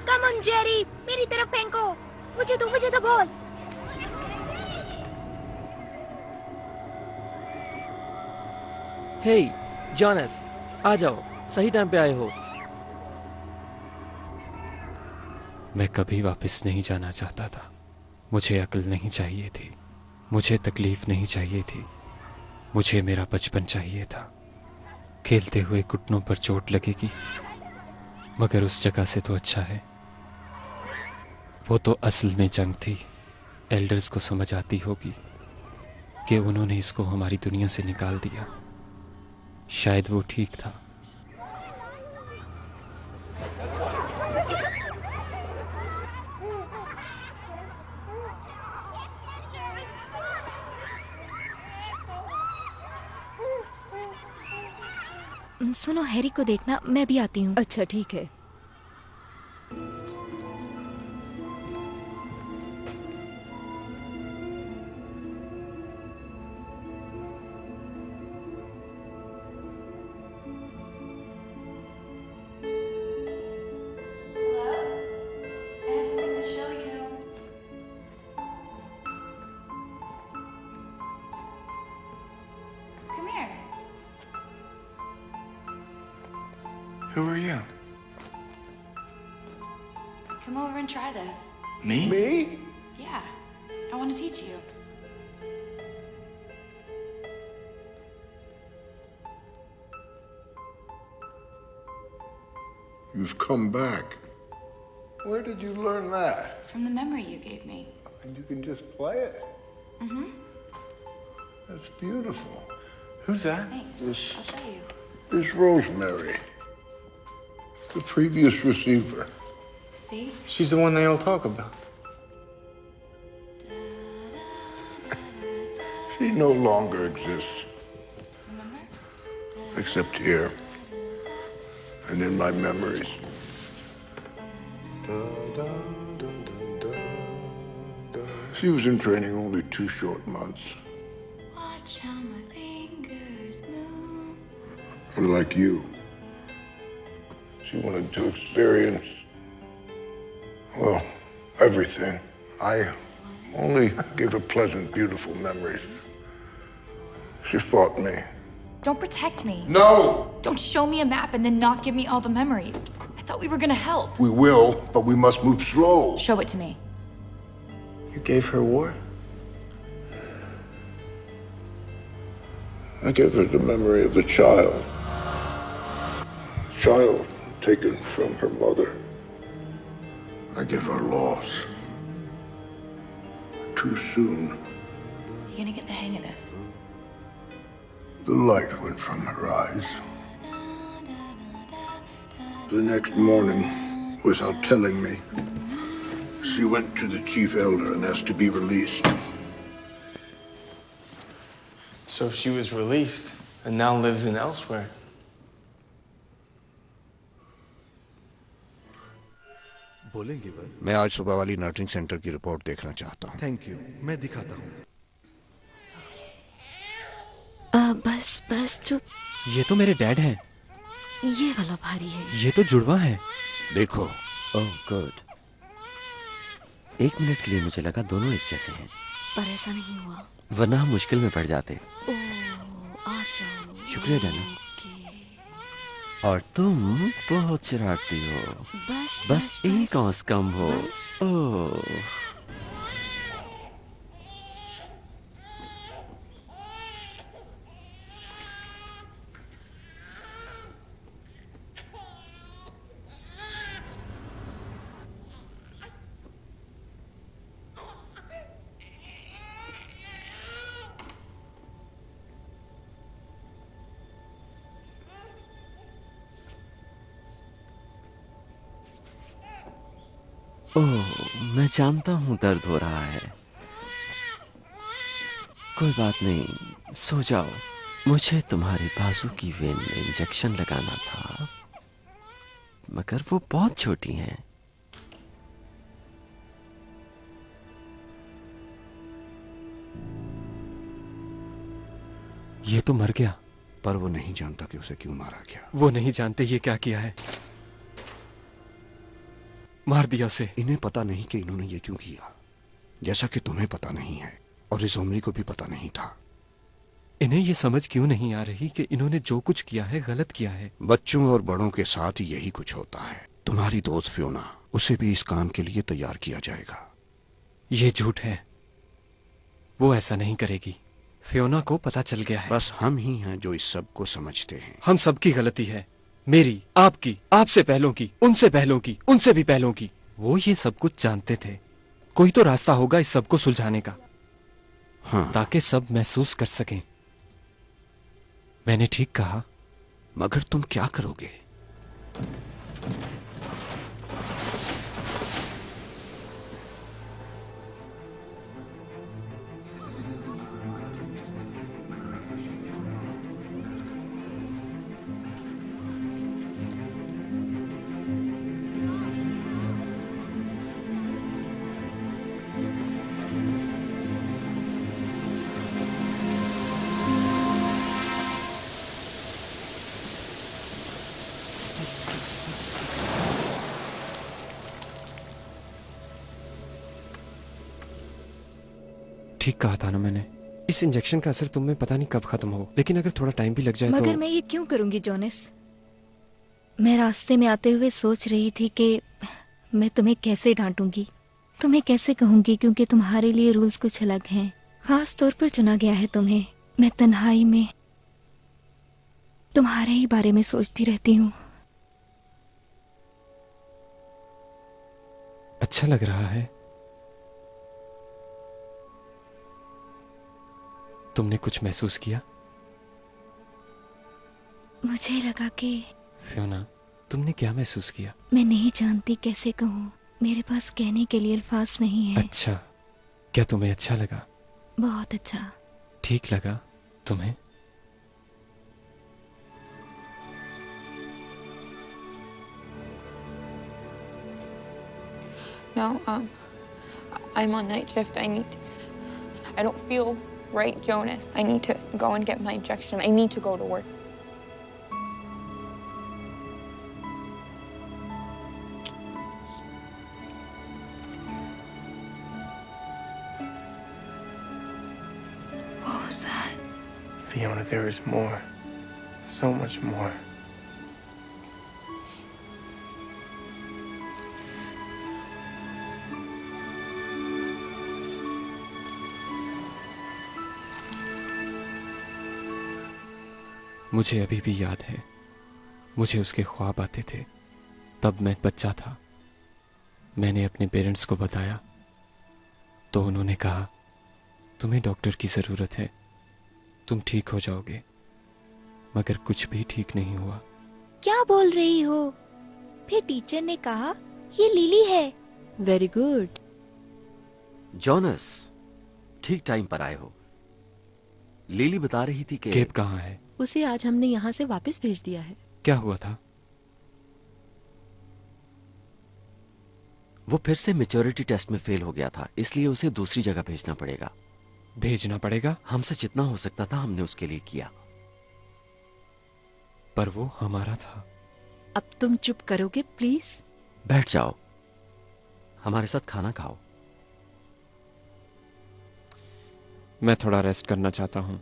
Speaker 3: Come on, Jerry, मेरी तरफ फेंको। मुझे तो बोल।
Speaker 14: हे जॉनस, आ जाओ, सही टाइम पे आए हो।
Speaker 1: मैं कभी वापस नहीं जाना चाहता था। मुझे अक्ल नहीं चाहिए थी, मुझे तकलीफ नहीं चाहिए थी, मुझे मेरा बचपन चाहिए था। खेलते हुए घुटनों पर चोट लगेगी, मगर उस जगह से तो अच्छा है। वो तो असल में जंग थी। एल्डर्स को समझ आती होगी कि उन्होंने इसको हमारी दुनिया से निकाल दिया। शायद वो ठीक था।
Speaker 3: सुनो, हैरी को देखना, मैं भी आती हूँ।
Speaker 12: अच्छा ठीक है।
Speaker 10: Who are you?
Speaker 7: Come over and try this.
Speaker 10: Me?
Speaker 20: Me?
Speaker 7: Yeah, I want to teach you.
Speaker 20: You've come back. Where did you learn that?
Speaker 7: From the memory you gave me.
Speaker 20: And you can just play it.
Speaker 7: Mm-hmm.
Speaker 20: That's beautiful.
Speaker 10: Who's that?
Speaker 7: Thanks. I'll show you.
Speaker 20: This Rosemary. The previous receiver.
Speaker 7: See?
Speaker 9: She's the one they all talk about.
Speaker 20: She no longer exists.
Speaker 7: Remember?
Speaker 20: Except here. And in my memories. She was in training only 2 short months.
Speaker 7: Watch how my fingers move.
Speaker 20: And like you, she wanted to experience, well, everything. I only gave her pleasant, beautiful memories. She fought me.
Speaker 7: Don't protect me.
Speaker 20: No!
Speaker 7: Don't show me a map and then not give me all the memories. I thought we were gonna help.
Speaker 20: We will, but we must move slow.
Speaker 7: Show it to me.
Speaker 9: You gave her war?
Speaker 20: I gave her the memory of the child. The child taken from her mother. I give her loss. Too soon.
Speaker 7: You're gonna get the hang of this.
Speaker 20: The light went from her eyes. The next morning, without telling me, she went to the chief elder and asked to be released.
Speaker 9: So she was released and now lives in elsewhere.
Speaker 4: बोलेंगे वह?
Speaker 15: मैं आज सुबह वाली नर्सिंग सेंटर की रिपोर्ट देखना चाहता हूँ।
Speaker 4: थैंक यू, मैं दिखाता हूँ।
Speaker 3: बस बस चुप।
Speaker 1: ये तो मेरे डैड हैं।
Speaker 3: ये वाला भारी है।
Speaker 1: ये तो जुड़वा है।
Speaker 15: देखो।
Speaker 6: Oh good. 1 मिनट के लिए मुझे लगा दोनों एक जैसे हैं।
Speaker 3: पर ऐसा नहीं हुआ।
Speaker 6: वरना हम मुश्किल में पड़ जाते।
Speaker 3: ओह, आ जाओ।
Speaker 6: शुक्रिया डाना। और तुम बहुत शरारती हो।
Speaker 3: बस
Speaker 6: बस एक औंस कम हो। ओह। ओह, मैं जानता हूँ दर्द हो रहा है। कोई बात नहीं, सो जाओ। मुझे तुम्हारे बाजू की वेन में इंजेक्शन लगाना था, मगर वो बहुत छोटी हैं।
Speaker 1: ये तो मर गया।
Speaker 15: पर वो नहीं जानता कि उसे क्यों मारा गया।
Speaker 1: वो नहीं जानते ये क्या किया है। मार दिया उसे।
Speaker 15: इन्हें पता नहीं कि इन्होंने ये क्यों किया, जैसा कि तुम्हें पता नहीं है और इस ओमनी को भी पता नहीं था।
Speaker 1: इन्हें ये समझ क्यों नहीं आ रही कि इन्होंने जो कुछ किया है गलत किया है।
Speaker 15: बच्चों और बड़ों के साथ यही कुछ होता है। तुम्हारी दोस्त फियोना, उसे भी इस काम के लिए तैयार किया जाएगा।
Speaker 1: ये झूठ है, वो ऐसा नहीं करेगी। फियोना को पता चल गया है।
Speaker 15: बस हम ही हैं जो इस सब को समझते हैं।
Speaker 1: हम सबकी गलती है, मेरी, आपकी, आपसे पहलों की, उनसे पहलों की, उनसे भी पहलों की। वो ये सब कुछ जानते थे। कोई तो रास्ता होगा इस सब को सुलझाने का।
Speaker 15: हाँ।
Speaker 1: ताकि सब महसूस कर सकें। मैंने ठीक कहा।
Speaker 15: मगर तुम क्या करोगे?
Speaker 1: ठीक कहा था ना मैंने। इस इंजेक्शन का असर तुम में पता नहीं कब खत्म हो, लेकिन अगर थोड़ा टाइम भी लग जाए
Speaker 3: मगर
Speaker 1: तो।
Speaker 3: मैं ये क्यों करूंगी जोनस? मैं रास्ते में आते हुए सोच रही थी कि मैं तुम्हें कैसे डांटूंगी, तुम्हें कैसे कहूंगी, क्योंकि तुम्हारे लिए रूल्स कुछ अलग हैं। खास तौर पर चुना गया है तुम्हें। मैं तन्हाई में तुम्हारे ही बारे में सोचती रहती हूँ।
Speaker 1: अच्छा लग रहा है। तुमने कुछ महसूस किया?
Speaker 3: मुझे लगा कि
Speaker 1: फियोना, तुमने क्या महसूस किया?
Speaker 3: मैं नहीं जानती कैसे कहूँ। मेरे पास कहने के लिए अल्फाज नहीं है।
Speaker 1: अच्छा, क्या तुम्हें अच्छा लगा?
Speaker 3: बहुत अच्छा।
Speaker 1: ठीक लगा तुम्हें?
Speaker 21: No, I'm on night shift. I don't feel right, Jonas. I need to go and get my injection. I need to go to work.
Speaker 3: What was that?
Speaker 9: Fiona, there is more. So much more.
Speaker 1: मुझे अभी भी याद है, मुझे उसके ख्वाब आते थे। तब मैं बच्चा था। मैंने अपने पेरेंट्स को बताया तो उन्होंने कहा तुम्हें डॉक्टर की ज़रूरत है, तुम ठीक हो जाओगे। मगर कुछ भी ठीक नहीं हुआ।
Speaker 3: क्या बोल रही हो? फिर टीचर ने कहा ये लिली है।
Speaker 12: Very good.
Speaker 6: जोनस, ठीक टाइम पर आए हो। लिली बता रही थी कि
Speaker 1: केप कहाँ है?
Speaker 12: उसे आज हमने यहाँ से वापस भेज दिया है।
Speaker 1: क्या हुआ था?
Speaker 6: वो फिर से मैच्योरिटी टेस्ट में फेल हो गया था, इसलिए उसे दूसरी जगह भेजना पड़ेगा।
Speaker 1: भेजना पड़ेगा?
Speaker 6: हमसे जितना हो सकता था हमने उसके लिए किया।
Speaker 1: पर वो हमारा था।
Speaker 12: अब तुम चुप करोगे प्लीज?
Speaker 6: बैठ जाओ, हमारे साथ खाना खाओ।
Speaker 1: मैं थोड़ा रेस्ट करना चाहता हूं।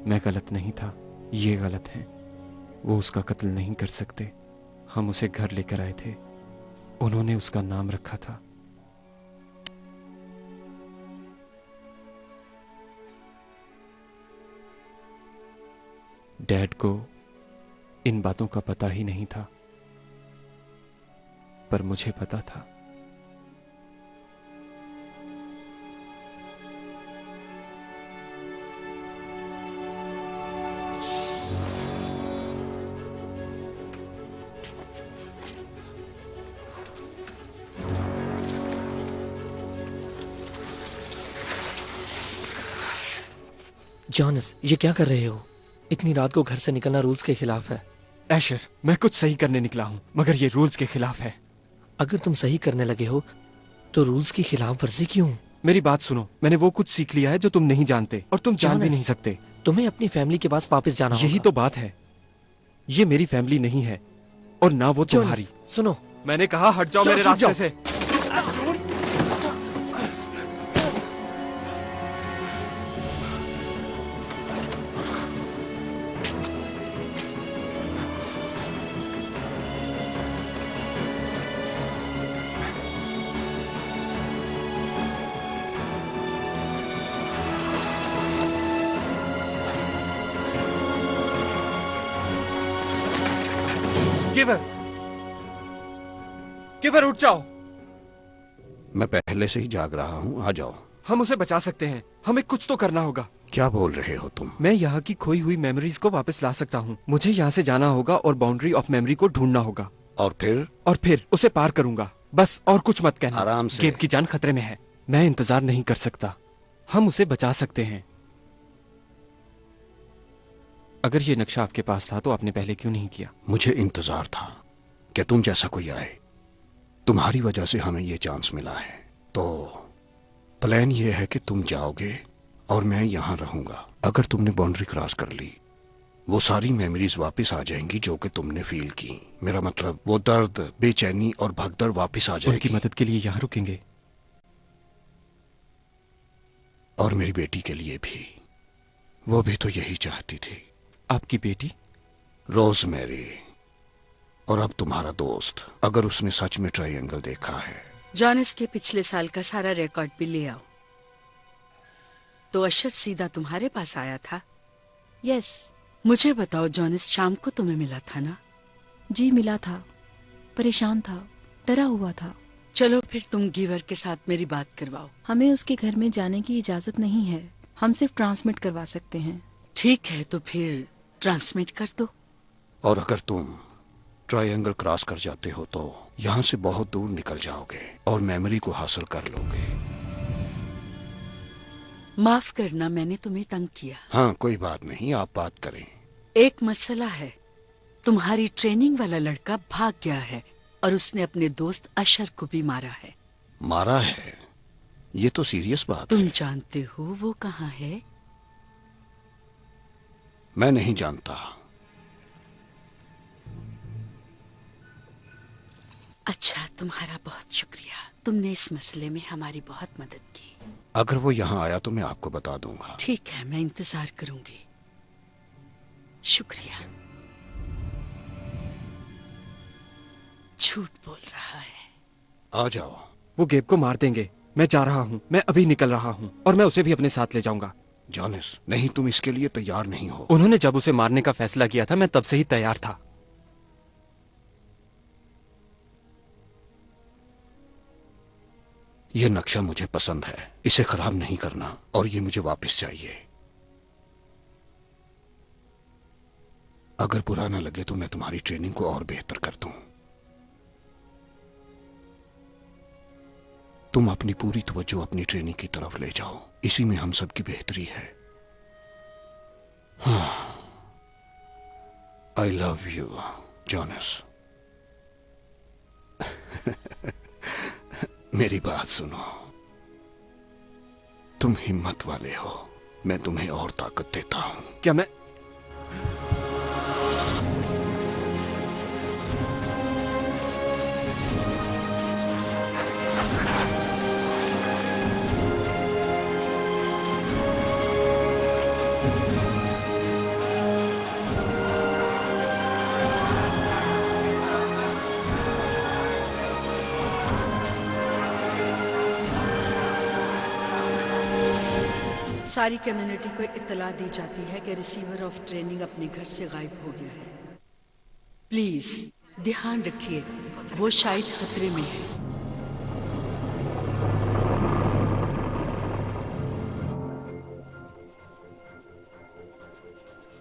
Speaker 1: मैं गलत नहीं था, ये गलत है। वो उसका कत्ल नहीं कर सकते। हम उसे घर लेकर आए थे, उन्होंने उसका नाम रखा था। डैड को इन बातों का पता ही नहीं था, पर मुझे पता था।
Speaker 14: जॉनस, ये क्या कर रहे हो? इतनी रात को घर से निकलना रूल्स के खिलाफ है।
Speaker 1: एशर, मैं कुछ सही करने निकला हूँ, मगर ये रूल्स के खिलाफ है।
Speaker 14: अगर तुम सही करने लगे हो तो रूल्स की खिलाफ वर्जी क्यों?
Speaker 1: मेरी बात सुनो, मैंने वो कुछ सीख लिया है जो तुम नहीं जानते और तुम जान भी
Speaker 14: जॉनस,
Speaker 1: नहीं सकते।
Speaker 14: तुम्हें अपनी फैमिली के पास वापस जाना
Speaker 1: यही
Speaker 14: होगा।
Speaker 1: तो बात है। ये मेरी फैमिली नहीं है और ना वो
Speaker 14: जॉनस,
Speaker 1: तुम्हारी।
Speaker 14: सुनो,
Speaker 1: मैंने कहा हट जाओ मेरे
Speaker 14: जॉनस,
Speaker 1: रास्ते
Speaker 14: रुक
Speaker 1: से। गिवर, उठ जाओ।
Speaker 15: मैं पहले से ही जाग रहा हूँ, आ जाओ।
Speaker 1: हम उसे बचा सकते हैं, हमें कुछ तो करना होगा।
Speaker 15: क्या बोल रहे हो तुम?
Speaker 1: मैं यहाँ की खोई हुई मेमोरीज को वापस ला सकता हूँ। मुझे यहाँ से जाना होगा और बाउंड्री ऑफ मेमोरी को ढूंढना होगा।
Speaker 15: और फिर
Speaker 1: उसे पार करूंगा। बस और कुछ मत कहना।
Speaker 15: आराम से।
Speaker 1: गेब की जान खतरे में है। मैं इंतजार नहीं कर सकता। हम उसे बचा सकते हैं। अगर ये नक्शा आपके पास था तो आपने पहले क्यों नहीं किया?
Speaker 15: मुझे इंतजार था कि तुम जैसा कोई आए। तुम्हारी वजह से हमें ये चांस मिला है। तो प्लान ये है कि तुम जाओगे और मैं यहाँ रहूंगा। अगर तुमने बाउंड्री क्रॉस कर ली, वो सारी मेमोरीज वापस आ जाएंगी जो कि तुमने फील की। मेरा मतलब वो दर्द, बेचैनी और भगदड़ वापस आ जाएगी।
Speaker 1: उनकी मदद के लिए यहाँ रुकेंगे।
Speaker 15: और मेरी बेटी के लिए भी। वो भी तो यही चाहती थी।
Speaker 1: आपकी बेटी?
Speaker 15: रोजमेरी। और अब तुम्हारा दोस्त, अगर उसने सच में ट्रायंगल देखा है।
Speaker 13: जॉनस के पिछले साल का सारा रिकॉर्ड भी ले आओ। तो अशर सीधा तुम्हारे पास आया था?
Speaker 12: यस।
Speaker 13: मुझे बताओ, जॉनस शाम को तुम्हें मिला था ना?
Speaker 12: जी मिला था। परेशान था, डरा हुआ था।
Speaker 13: चलो फिर तुम गिवर के साथ मेरी बात करवाओ।
Speaker 12: हमें उसके घर में जाने की इजाजत नहीं है। हम सिर्फ ट्रांसमिट करवा सकते हैं।
Speaker 13: ठीक है, तो फिर ट्रांसमिट कर दो।
Speaker 15: और अगर तुम ट्रायंगल क्रॉस कर जाते हो तो यहाँ से बहुत दूर निकल जाओगे और मेमोरी को हासिल कर लोगे।
Speaker 13: माफ करना, मैंने तुम्हें तंग किया।
Speaker 15: हाँ, कोई बात नहीं, आप बात करें।
Speaker 13: एक मसला है। तुम्हारी ट्रेनिंग वाला लड़का भाग गया है और उसने अपने दोस्त अशर को भी मारा है।
Speaker 15: मारा है? ये तो सीरियस बात
Speaker 13: तुम
Speaker 15: है।
Speaker 13: जानते हो वो कहाँ है?
Speaker 15: मैं नहीं जानता।
Speaker 13: अच्छा, तुम्हारा बहुत शुक्रिया। तुमने इस मसले में हमारी बहुत मदद की।
Speaker 15: अगर वो यहाँ आया तो मैं आपको बता दूंगा।
Speaker 13: ठीक है, मैं इंतजार करूंगी। शुक्रिया। झूठ बोल रहा है।
Speaker 15: आ जाओ।
Speaker 1: वो गेब को मार देंगे। मैं जा रहा हूँ, मैं अभी निकल रहा हूँ और मैं उसे भी अपने साथ ले जाऊंगा।
Speaker 15: जॉनस, नहीं, तुम इसके लिए तैयार नहीं हो।
Speaker 1: उन्होंने जब उसे मारने का फैसला किया था मैं तब से ही तैयार था।
Speaker 15: यह नक्शा मुझे पसंद है। इसे खराब नहीं करना और ये मुझे वापस चाहिए। अगर बुरा ना लगे तो मैं तुम्हारी ट्रेनिंग को और बेहतर कर दूं। तुम अपनी पूरी तवज्जो अपनी ट्रेनिंग की तरफ ले जाओ। इसी में हम सबकी बेहतरी है। I love you Jonas. मेरी बात सुनो। तुम हिम्मत वाले हो। मैं तुम्हें और ताकत देता हूं।
Speaker 1: क्या मैं
Speaker 13: सारी कम्युनिटी को इत्तला दी जाती है कि रिसीवर ऑफ ट्रेनिंग अपने घर से गायब हो गया है। प्लीज ध्यान रखिए, वो शायद खतरे में है।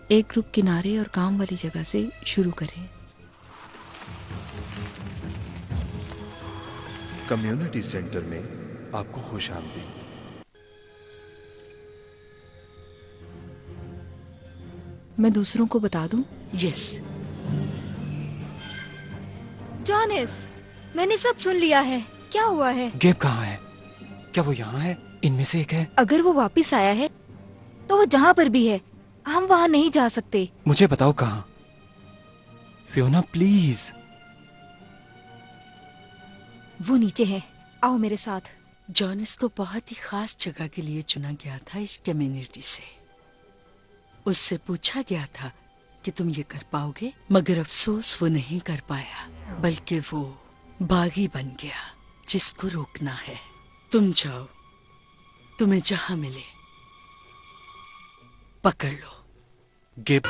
Speaker 12: एक ग्रुप किनारे और काम वाली जगह से शुरू करें।
Speaker 4: कम्युनिटी सेंटर में आपको खुशामदीद।
Speaker 12: मैं दूसरों को बता दूं?
Speaker 13: यस।
Speaker 3: जॉनस, मैंने सब सुन लिया है। क्या हुआ है?
Speaker 1: गेब कहाँ है? क्या वो यहाँ है? इनमें से एक है?
Speaker 3: अगर वो वापस आया है तो वो जहाँ पर भी है, हम वहाँ नहीं जा सकते।
Speaker 1: मुझे बताओ कहाँ। Fiona please.
Speaker 3: वो नीचे है, आओ मेरे साथ।
Speaker 13: जॉनस को बहुत ही खास जगह के लिए चुना गया था इस कम्युनिटी से। उससे पूछा गया था कि तुम ये कर पाओगे, मगर अफसोस वो नहीं कर पाया, बल्कि वो बागी बन गया जिसको रोकना है। तुम जाओ, तुम्हें जहां मिले पकड़ लो।
Speaker 1: गेब,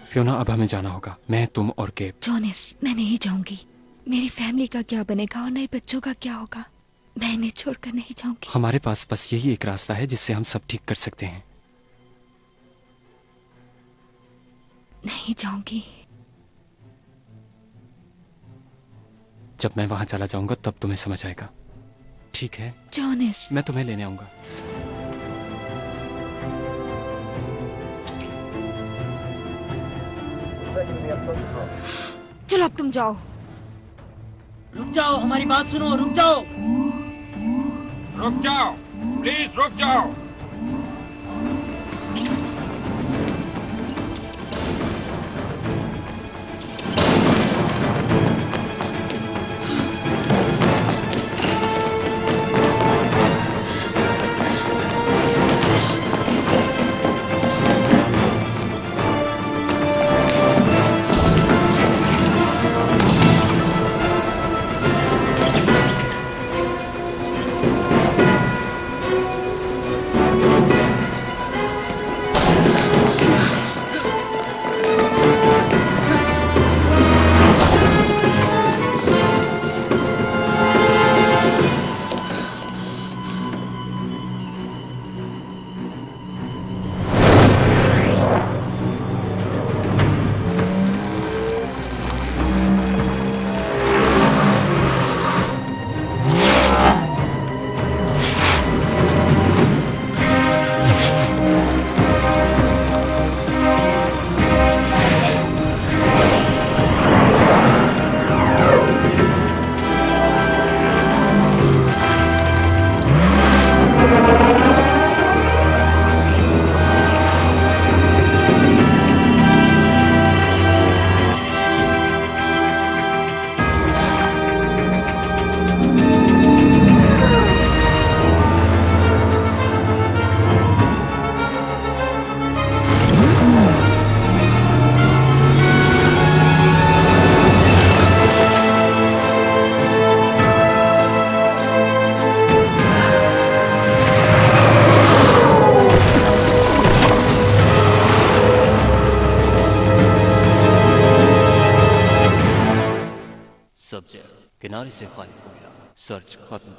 Speaker 1: फियोना अब हमें जाना होगा, मैं, तुम और गेब।
Speaker 3: जॉनस, मैं नहीं जाऊंगी। मेरी फैमिली का क्या बनेगा और नए बच्चों का क्या होगा? मैं इन्हें छोड़कर नहीं जाऊंगी।
Speaker 1: हमारे पास बस यही एक रास्ता है जिससे हम सब ठीक कर सकते हैं।
Speaker 3: नहीं जाऊंगी।
Speaker 1: जब मैं वहां चला जाऊंगा तब तुम्हें समझ आएगा, ठीक है?
Speaker 3: जॉनस,
Speaker 1: मैं तुम्हें लेने आऊंगा।
Speaker 3: चलो अब तुम जाओ।
Speaker 8: रुक जाओ, हमारी बात सुनो, रुक जाओ।
Speaker 22: रुक जाओ, प्लीज रुक जाओ।
Speaker 1: सब्जेक्ट किनारे से गायब हो गया, सर्च खत्म।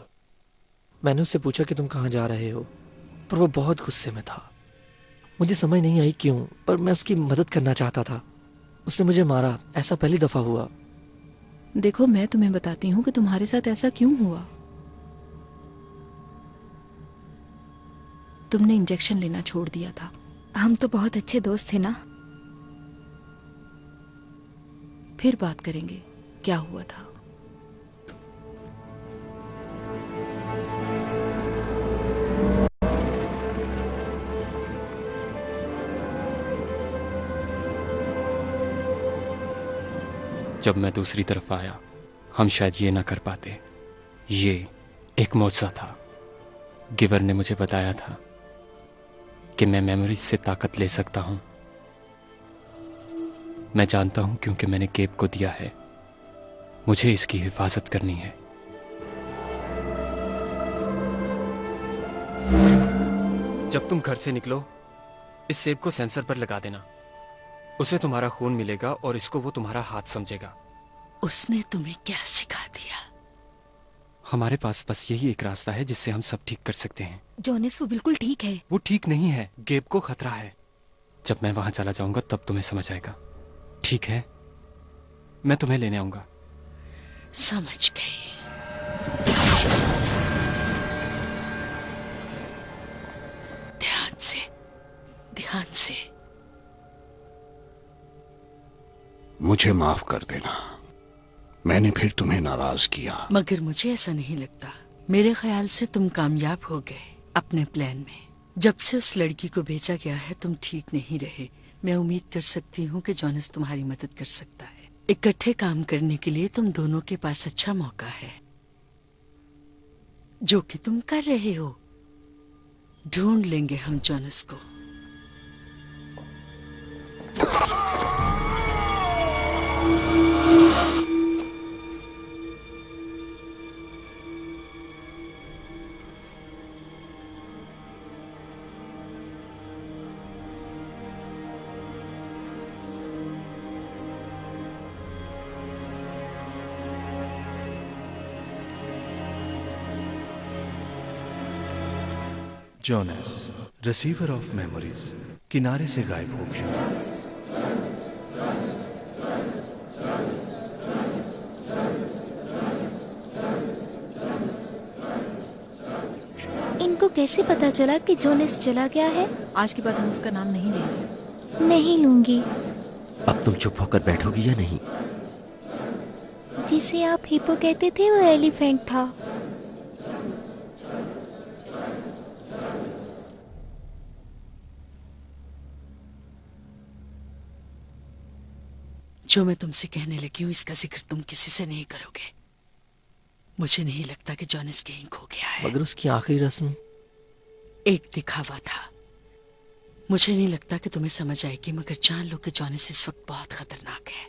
Speaker 14: मैंने उससे पूछा कि तुम कहाँ जा रहे हो, पर वो बहुत गुस्से में था। मुझे समझ नहीं आई क्यों, पर मैं उसकी मदद करना चाहता था। उसने मुझे मारा, ऐसा पहली दफा हुआ।
Speaker 12: देखो, मैं तुम्हें बताती हूँ कि तुम्हारे साथ ऐसा क्यों हुआ। तुमने इंजेक्शन लेना छोड़ दिया था।
Speaker 3: हम तो बहुत अच्छे दोस्त थे ना।
Speaker 12: फिर बात करेंगे क्या हुआ था।
Speaker 1: जब मैं दूसरी तरफ आया, हम शायद ये ना कर पाते। ये एक मौजज़ा था। गिवर ने मुझे बताया था कि मैं मेमोरीज से ताकत ले सकता हूं। मैं जानता हूं क्योंकि मैंने गेब को दिया है। मुझे इसकी हिफाजत करनी है। जब तुम घर से निकलो, इस सेब को सेंसर पर लगा देना। उसे तुम्हारा खून मिलेगा और इसको वो तुम्हारा हाथ समझेगा।
Speaker 13: उसने तुम्हें क्या सिखा दिया?
Speaker 1: हमारे पास बस यही एक रास्ता है जिससे हम सब ठीक कर सकते हैं।
Speaker 3: जोनेस, वो बिल्कुल ठीक है।
Speaker 1: वो ठीक नहीं है, गेब को खतरा है। जब मैं वहां चला जाऊंगा तब तुम्हें समझ आएगा, ठीक है? मैं तुम्हें लेने आऊंगा।
Speaker 13: समझ गई। ध्यान से।
Speaker 15: मुझे माफ कर देना, मैंने फिर तुम्हें नाराज किया।
Speaker 13: मगर मुझे ऐसा नहीं लगता। मेरे ख्याल से तुम कामयाब हो गए अपने प्लान में। जब से उस लड़की को भेजा गया है तुम ठीक नहीं रहे। मैं उम्मीद कर सकती हूँ कि जॉनस तुम्हारी मदद कर सकता है। इकट्ठे काम करने के लिए तुम दोनों के पास अच्छा मौका है, जो कि तुम कर रहे हो। ढूंढ लेंगे हम जॉनस को।
Speaker 4: जॉनस, रिसीवर ऑफ मेमोरीज, किनारे से गायब हो गया।
Speaker 3: इनको कैसे पता चला कि जोनेस चला गया है?
Speaker 12: आज के बाद हम उसका नाम नहीं लेंगे।
Speaker 3: नहीं लूंगी।
Speaker 6: अब तुम चुप होकर बैठोगी या नहीं?
Speaker 3: जिसे आप हिप्पो कहते थे वो एलिफेंट था।
Speaker 13: जो मैं तुमसे कहने लगी हूँ इसका जिक्र तुम किसी से नहीं करोगे। मुझे नहीं लगता कि जॉनस कहीं खो गया है।
Speaker 14: मगर उसकी आखिरी रस्म
Speaker 13: एक दिखावा था। मुझे नहीं लगता कि तुम्हें समझ आएगी, मगर जान लो कि जॉनस इस वक्त बहुत खतरनाक है।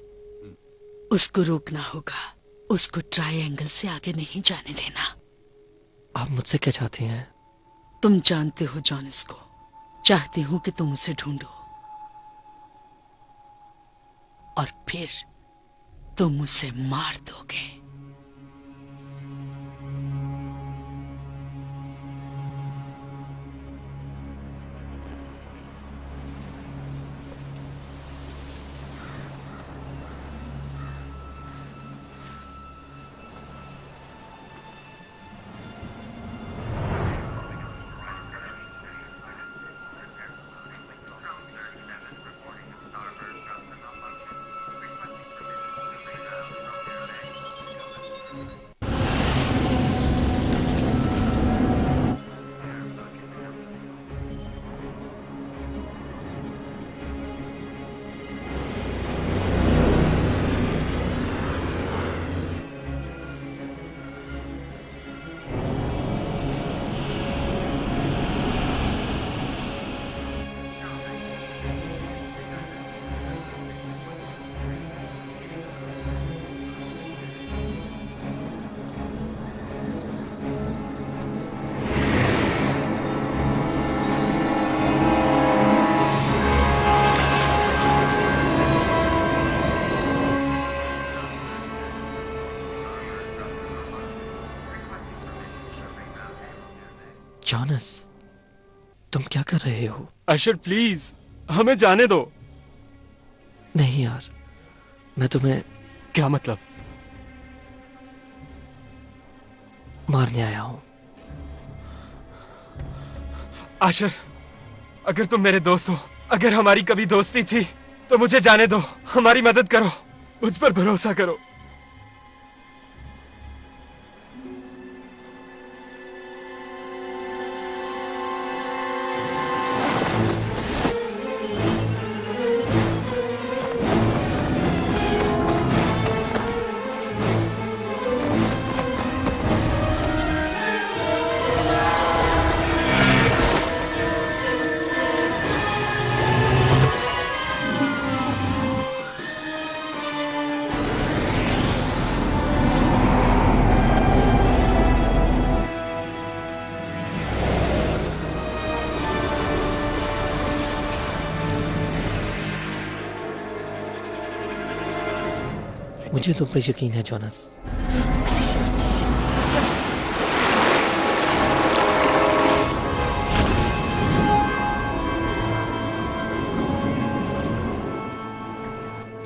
Speaker 13: उसको रोकना होगा। उसको ट्रायंगल से आगे नहीं जाने देना।
Speaker 14: आप मुझसे क्या चाहती हैं?
Speaker 13: तुम जानते हो जॉनस को। चाहती हूं कि तुम उसे ढूंढो और फिर तुम उसे मार दोगे।
Speaker 14: जॉनस, तुम क्या कर रहे हो?
Speaker 1: अशर प्लीज हमें जाने दो।
Speaker 14: नहीं यार, मैं तुम्हें
Speaker 1: क्या मतलब?
Speaker 14: मारने आया हूं।
Speaker 1: आशर, अगर तुम मेरे दोस्त हो, अगर हमारी कभी दोस्ती थी तो मुझे जाने दो। हमारी मदद करो, मुझ पर भरोसा करो।
Speaker 14: मुझे तुम पे यकीन है जॉनस।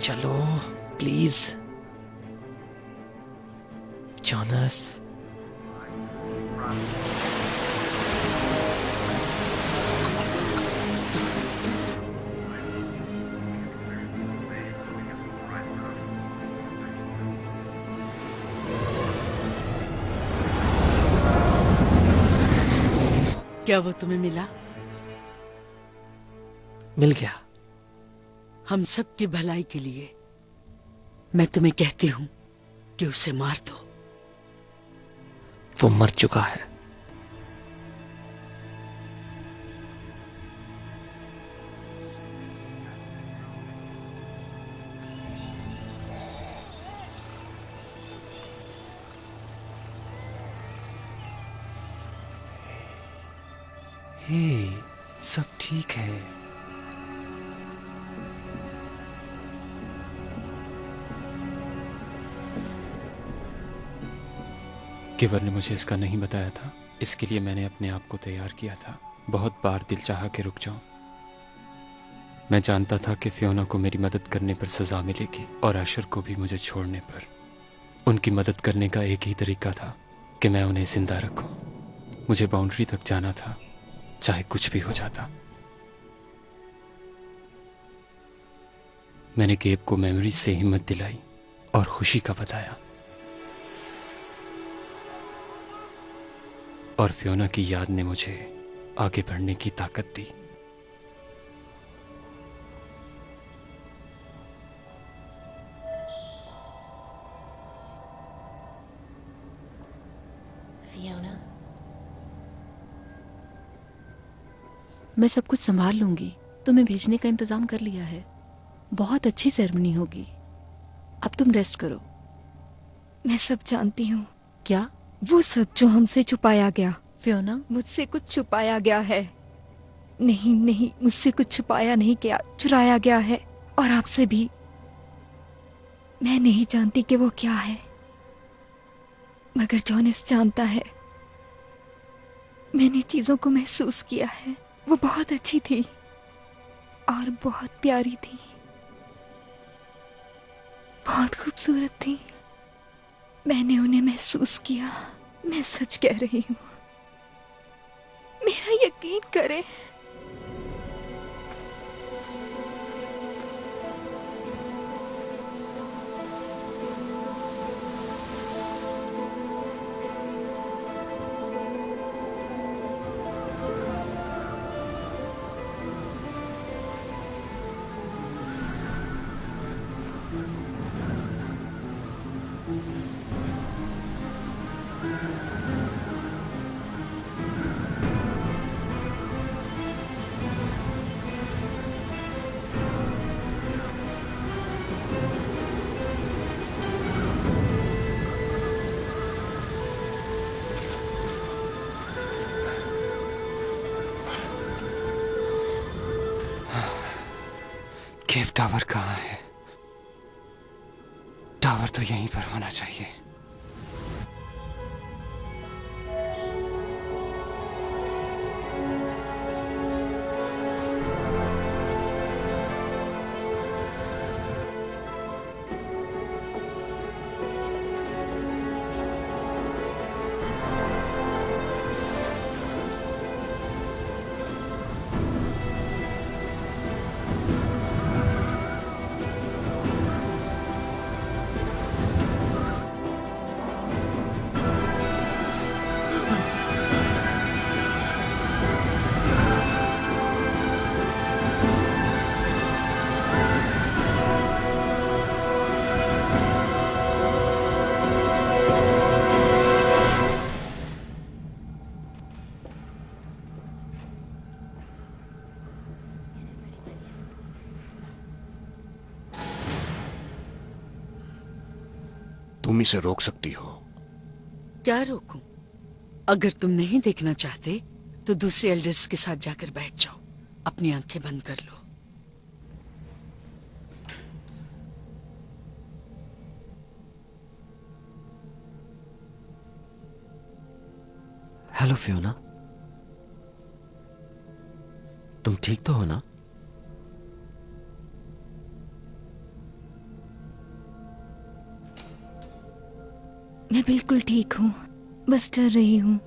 Speaker 14: चलो प्लीज जॉनस।
Speaker 13: क्या वो तुम्हें मिला?
Speaker 14: मिल गया।
Speaker 13: हम सब की भलाई के लिए मैं तुम्हें कहती हूं कि उसे मार दो।
Speaker 14: वो मर चुका है।
Speaker 1: हे, सब ठीक है। केवर ने मुझे इसका नहीं बताया था, इसके लिए मैंने अपने आप को तैयार किया था। बहुत बार दिल चाहा कि रुक जाऊं। मैं जानता था कि फियोना को मेरी मदद करने पर सजा मिलेगी और आशर को भी मुझे छोड़ने पर। उनकी मदद करने का एक ही तरीका था कि मैं उन्हें जिंदा रखूं। मुझे बाउंड्री तक जाना था, चाहे कुछ भी हो जाता। मैंने गेब को मेमोरी से हिम्मत दिलाई और खुशी का बताया, और फियोना की याद ने मुझे आगे बढ़ने की ताकत दी।
Speaker 17: Fiona?
Speaker 12: मैं सब कुछ संभाल लूंगी। तुम्हें भेजने का इंतजाम कर लिया है। बहुत अच्छी सेरेमनी होगी। अब तुम रेस्ट करो।
Speaker 3: मैं सब जानती हूँ।
Speaker 12: क्या?
Speaker 3: वो सब जो हमसे छुपाया गया।
Speaker 12: फियोना,
Speaker 3: मुझसे कुछ छुपाया गया है। नहीं नहीं, मुझसे कुछ छुपाया नहीं गया, चुराया गया है। और आपसे भी। मैं नहीं जानती कि वो क्या है, मगर जॉनस जानता है। मैंने चीजों को महसूस किया है। वो बहुत अच्छी थी और बहुत प्यारी थी, बहुत खूबसूरत थी। मैंने उन्हें महसूस किया। मैं सच कह रही हूँ, मेरा यकीन करें।
Speaker 1: केव टावर कहाँ है? टावर तो यहीं पर होना चाहिए।
Speaker 15: तुम इसे रोक सकती हो।
Speaker 13: क्या रोकूं? अगर तुम नहीं देखना चाहते तो दूसरे एल्डर्स के साथ जाकर बैठ जाओ। अपनी आंखें बंद कर लो।
Speaker 6: हेलो फियोना, तुम ठीक तो हो ना?
Speaker 3: मैं बिल्कुल ठीक हूँ, बस डर रही हूँ।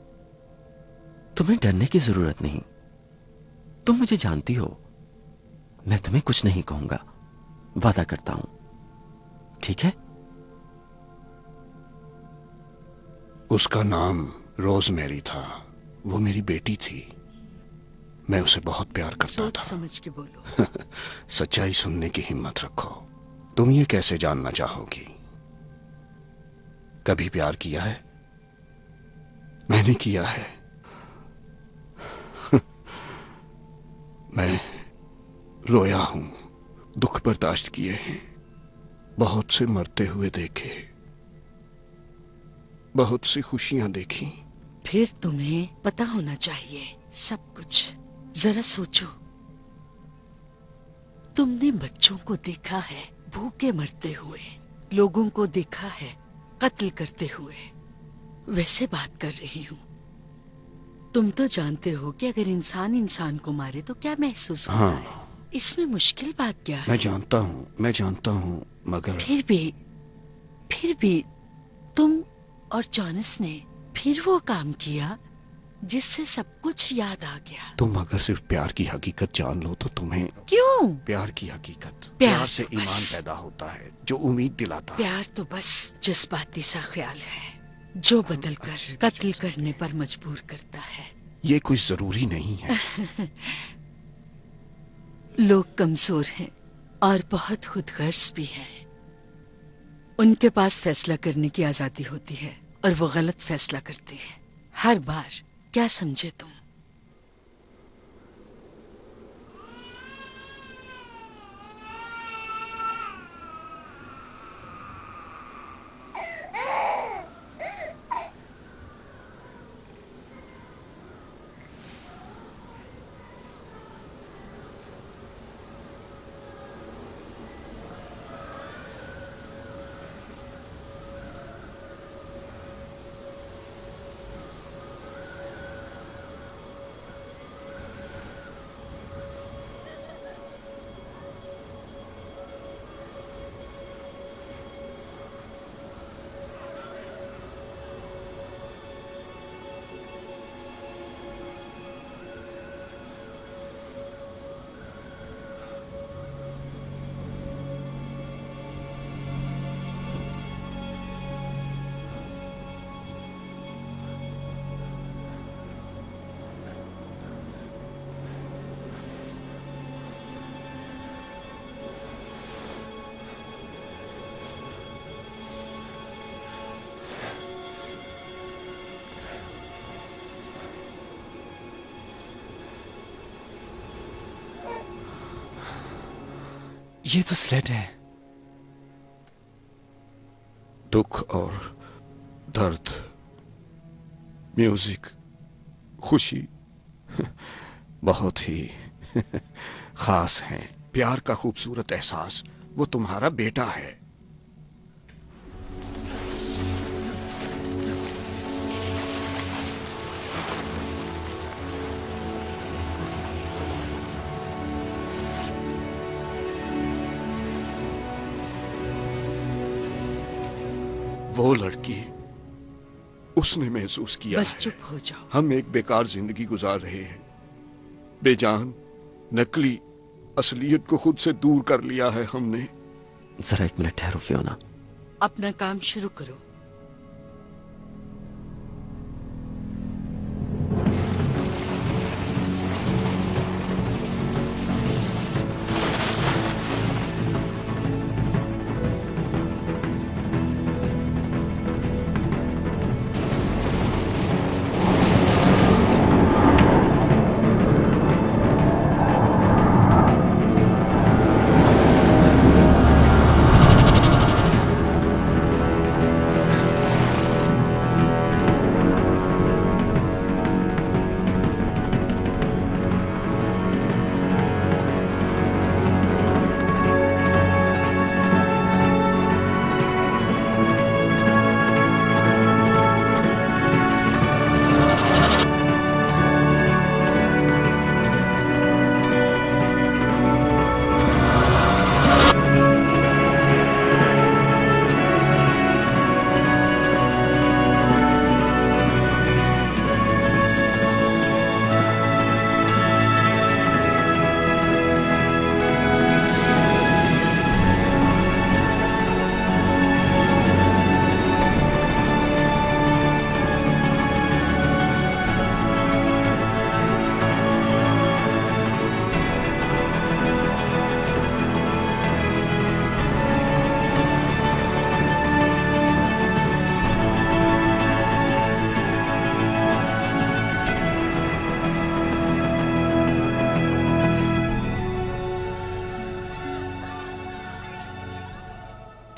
Speaker 6: तुम्हें डरने की जरूरत नहीं। तुम मुझे जानती हो। मैं तुम्हें कुछ नहीं कहूंगा, वादा करता हूं। ठीक है?
Speaker 15: उसका नाम रोजमेरी था। वो मेरी बेटी थी। मैं उसे बहुत प्यार करता
Speaker 13: सोच
Speaker 15: था।
Speaker 13: समझ के बोलो।
Speaker 15: सच्चाई सुनने की हिम्मत रखो। तुम ये कैसे जानना चाहोगी? कभी प्यार किया है? मैंने किया है। मैं रोया हूं, दुख बर्दाश्त किए हैं, बहुत से मरते हुए देखे, बहुत सी खुशियां देखी।
Speaker 13: फिर तुम्हें पता होना चाहिए सब कुछ। जरा सोचो, तुमने बच्चों को देखा है भूखे मरते हुए, लोगों को देखा है कत्ल करते हुए। वैसे बात कर रही हूँ। तुम तो जानते हो कि अगर इंसान इंसान को मारे तो क्या महसूस होता
Speaker 15: हाँ,
Speaker 13: है। इसमें मुश्किल बात क्या है?
Speaker 15: मैं जानता हूँ, मगर
Speaker 13: फिर भी तुम और जॉनस ने फिर वो काम किया जिससे सब कुछ याद आ गया।
Speaker 15: तुम अगर सिर्फ प्यार की हकीकत जान लो तो तुम्हें
Speaker 13: क्यों?
Speaker 15: प्यार की हकीकत,
Speaker 13: प्यार
Speaker 15: से
Speaker 13: तो
Speaker 15: ईमान
Speaker 13: बस-
Speaker 15: पैदा होता है जो उम्मीद दिलाता है।
Speaker 13: प्यार तो बस जज्बाती सा ख्याल है जो बदलकर कत्ल करने पर मजबूर करता है।
Speaker 15: ये कोई जरूरी नहीं है।
Speaker 13: लोग कमजोर हैं और बहुत खुदगर्ज भी हैं। उनके पास फैसला करने की आजादी होती है और वो गलत फैसला करते हैं हर बार। क्या समझे तुम?
Speaker 1: ये तो स्लेट है।
Speaker 15: दुख और दर्द, म्यूजिक, खुशी बहुत ही खास हैं। प्यार का खूबसूरत एहसास, वो तुम्हारा बेटा है। वो लड़की, उसने महसूस किया
Speaker 13: बस
Speaker 15: है।
Speaker 13: चुप हो जाओ।
Speaker 15: हम एक बेकार जिंदगी गुजार रहे हैं। बेजान, नकली असलियत को खुद से दूर कर लिया है हमने।
Speaker 6: जरा एक मिनट ठहरो फियोना।
Speaker 13: अपना काम शुरू करो।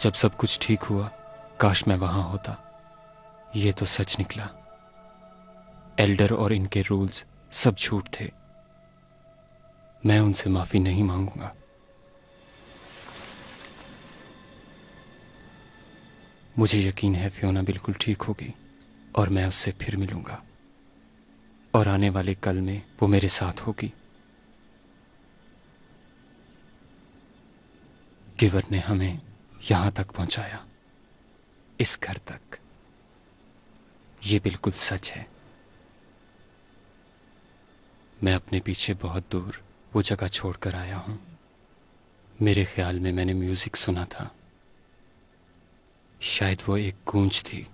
Speaker 1: जब सब कुछ ठीक हुआ, काश मैं वहां होता। ये तो सच निकला। एल्डर और इनके रूल्स सब झूठ थे। मैं उनसे माफी नहीं मांगूंगा। मुझे यकीन है फियोना बिल्कुल ठीक होगी और मैं उससे फिर मिलूंगा और आने वाले कल में वो मेरे साथ होगी। गिवर ने हमें यहां तक पहुंचाया, इस घर तक। ये बिल्कुल सच है। मैं अपने पीछे बहुत दूर वो जगह छोड़कर आया हूं। मेरे ख्याल में मैंने म्यूजिक सुना था। शायद वो एक गूंज थी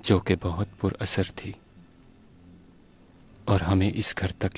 Speaker 1: जो कि बहुत पुरअसर थी और हमें इस घर तक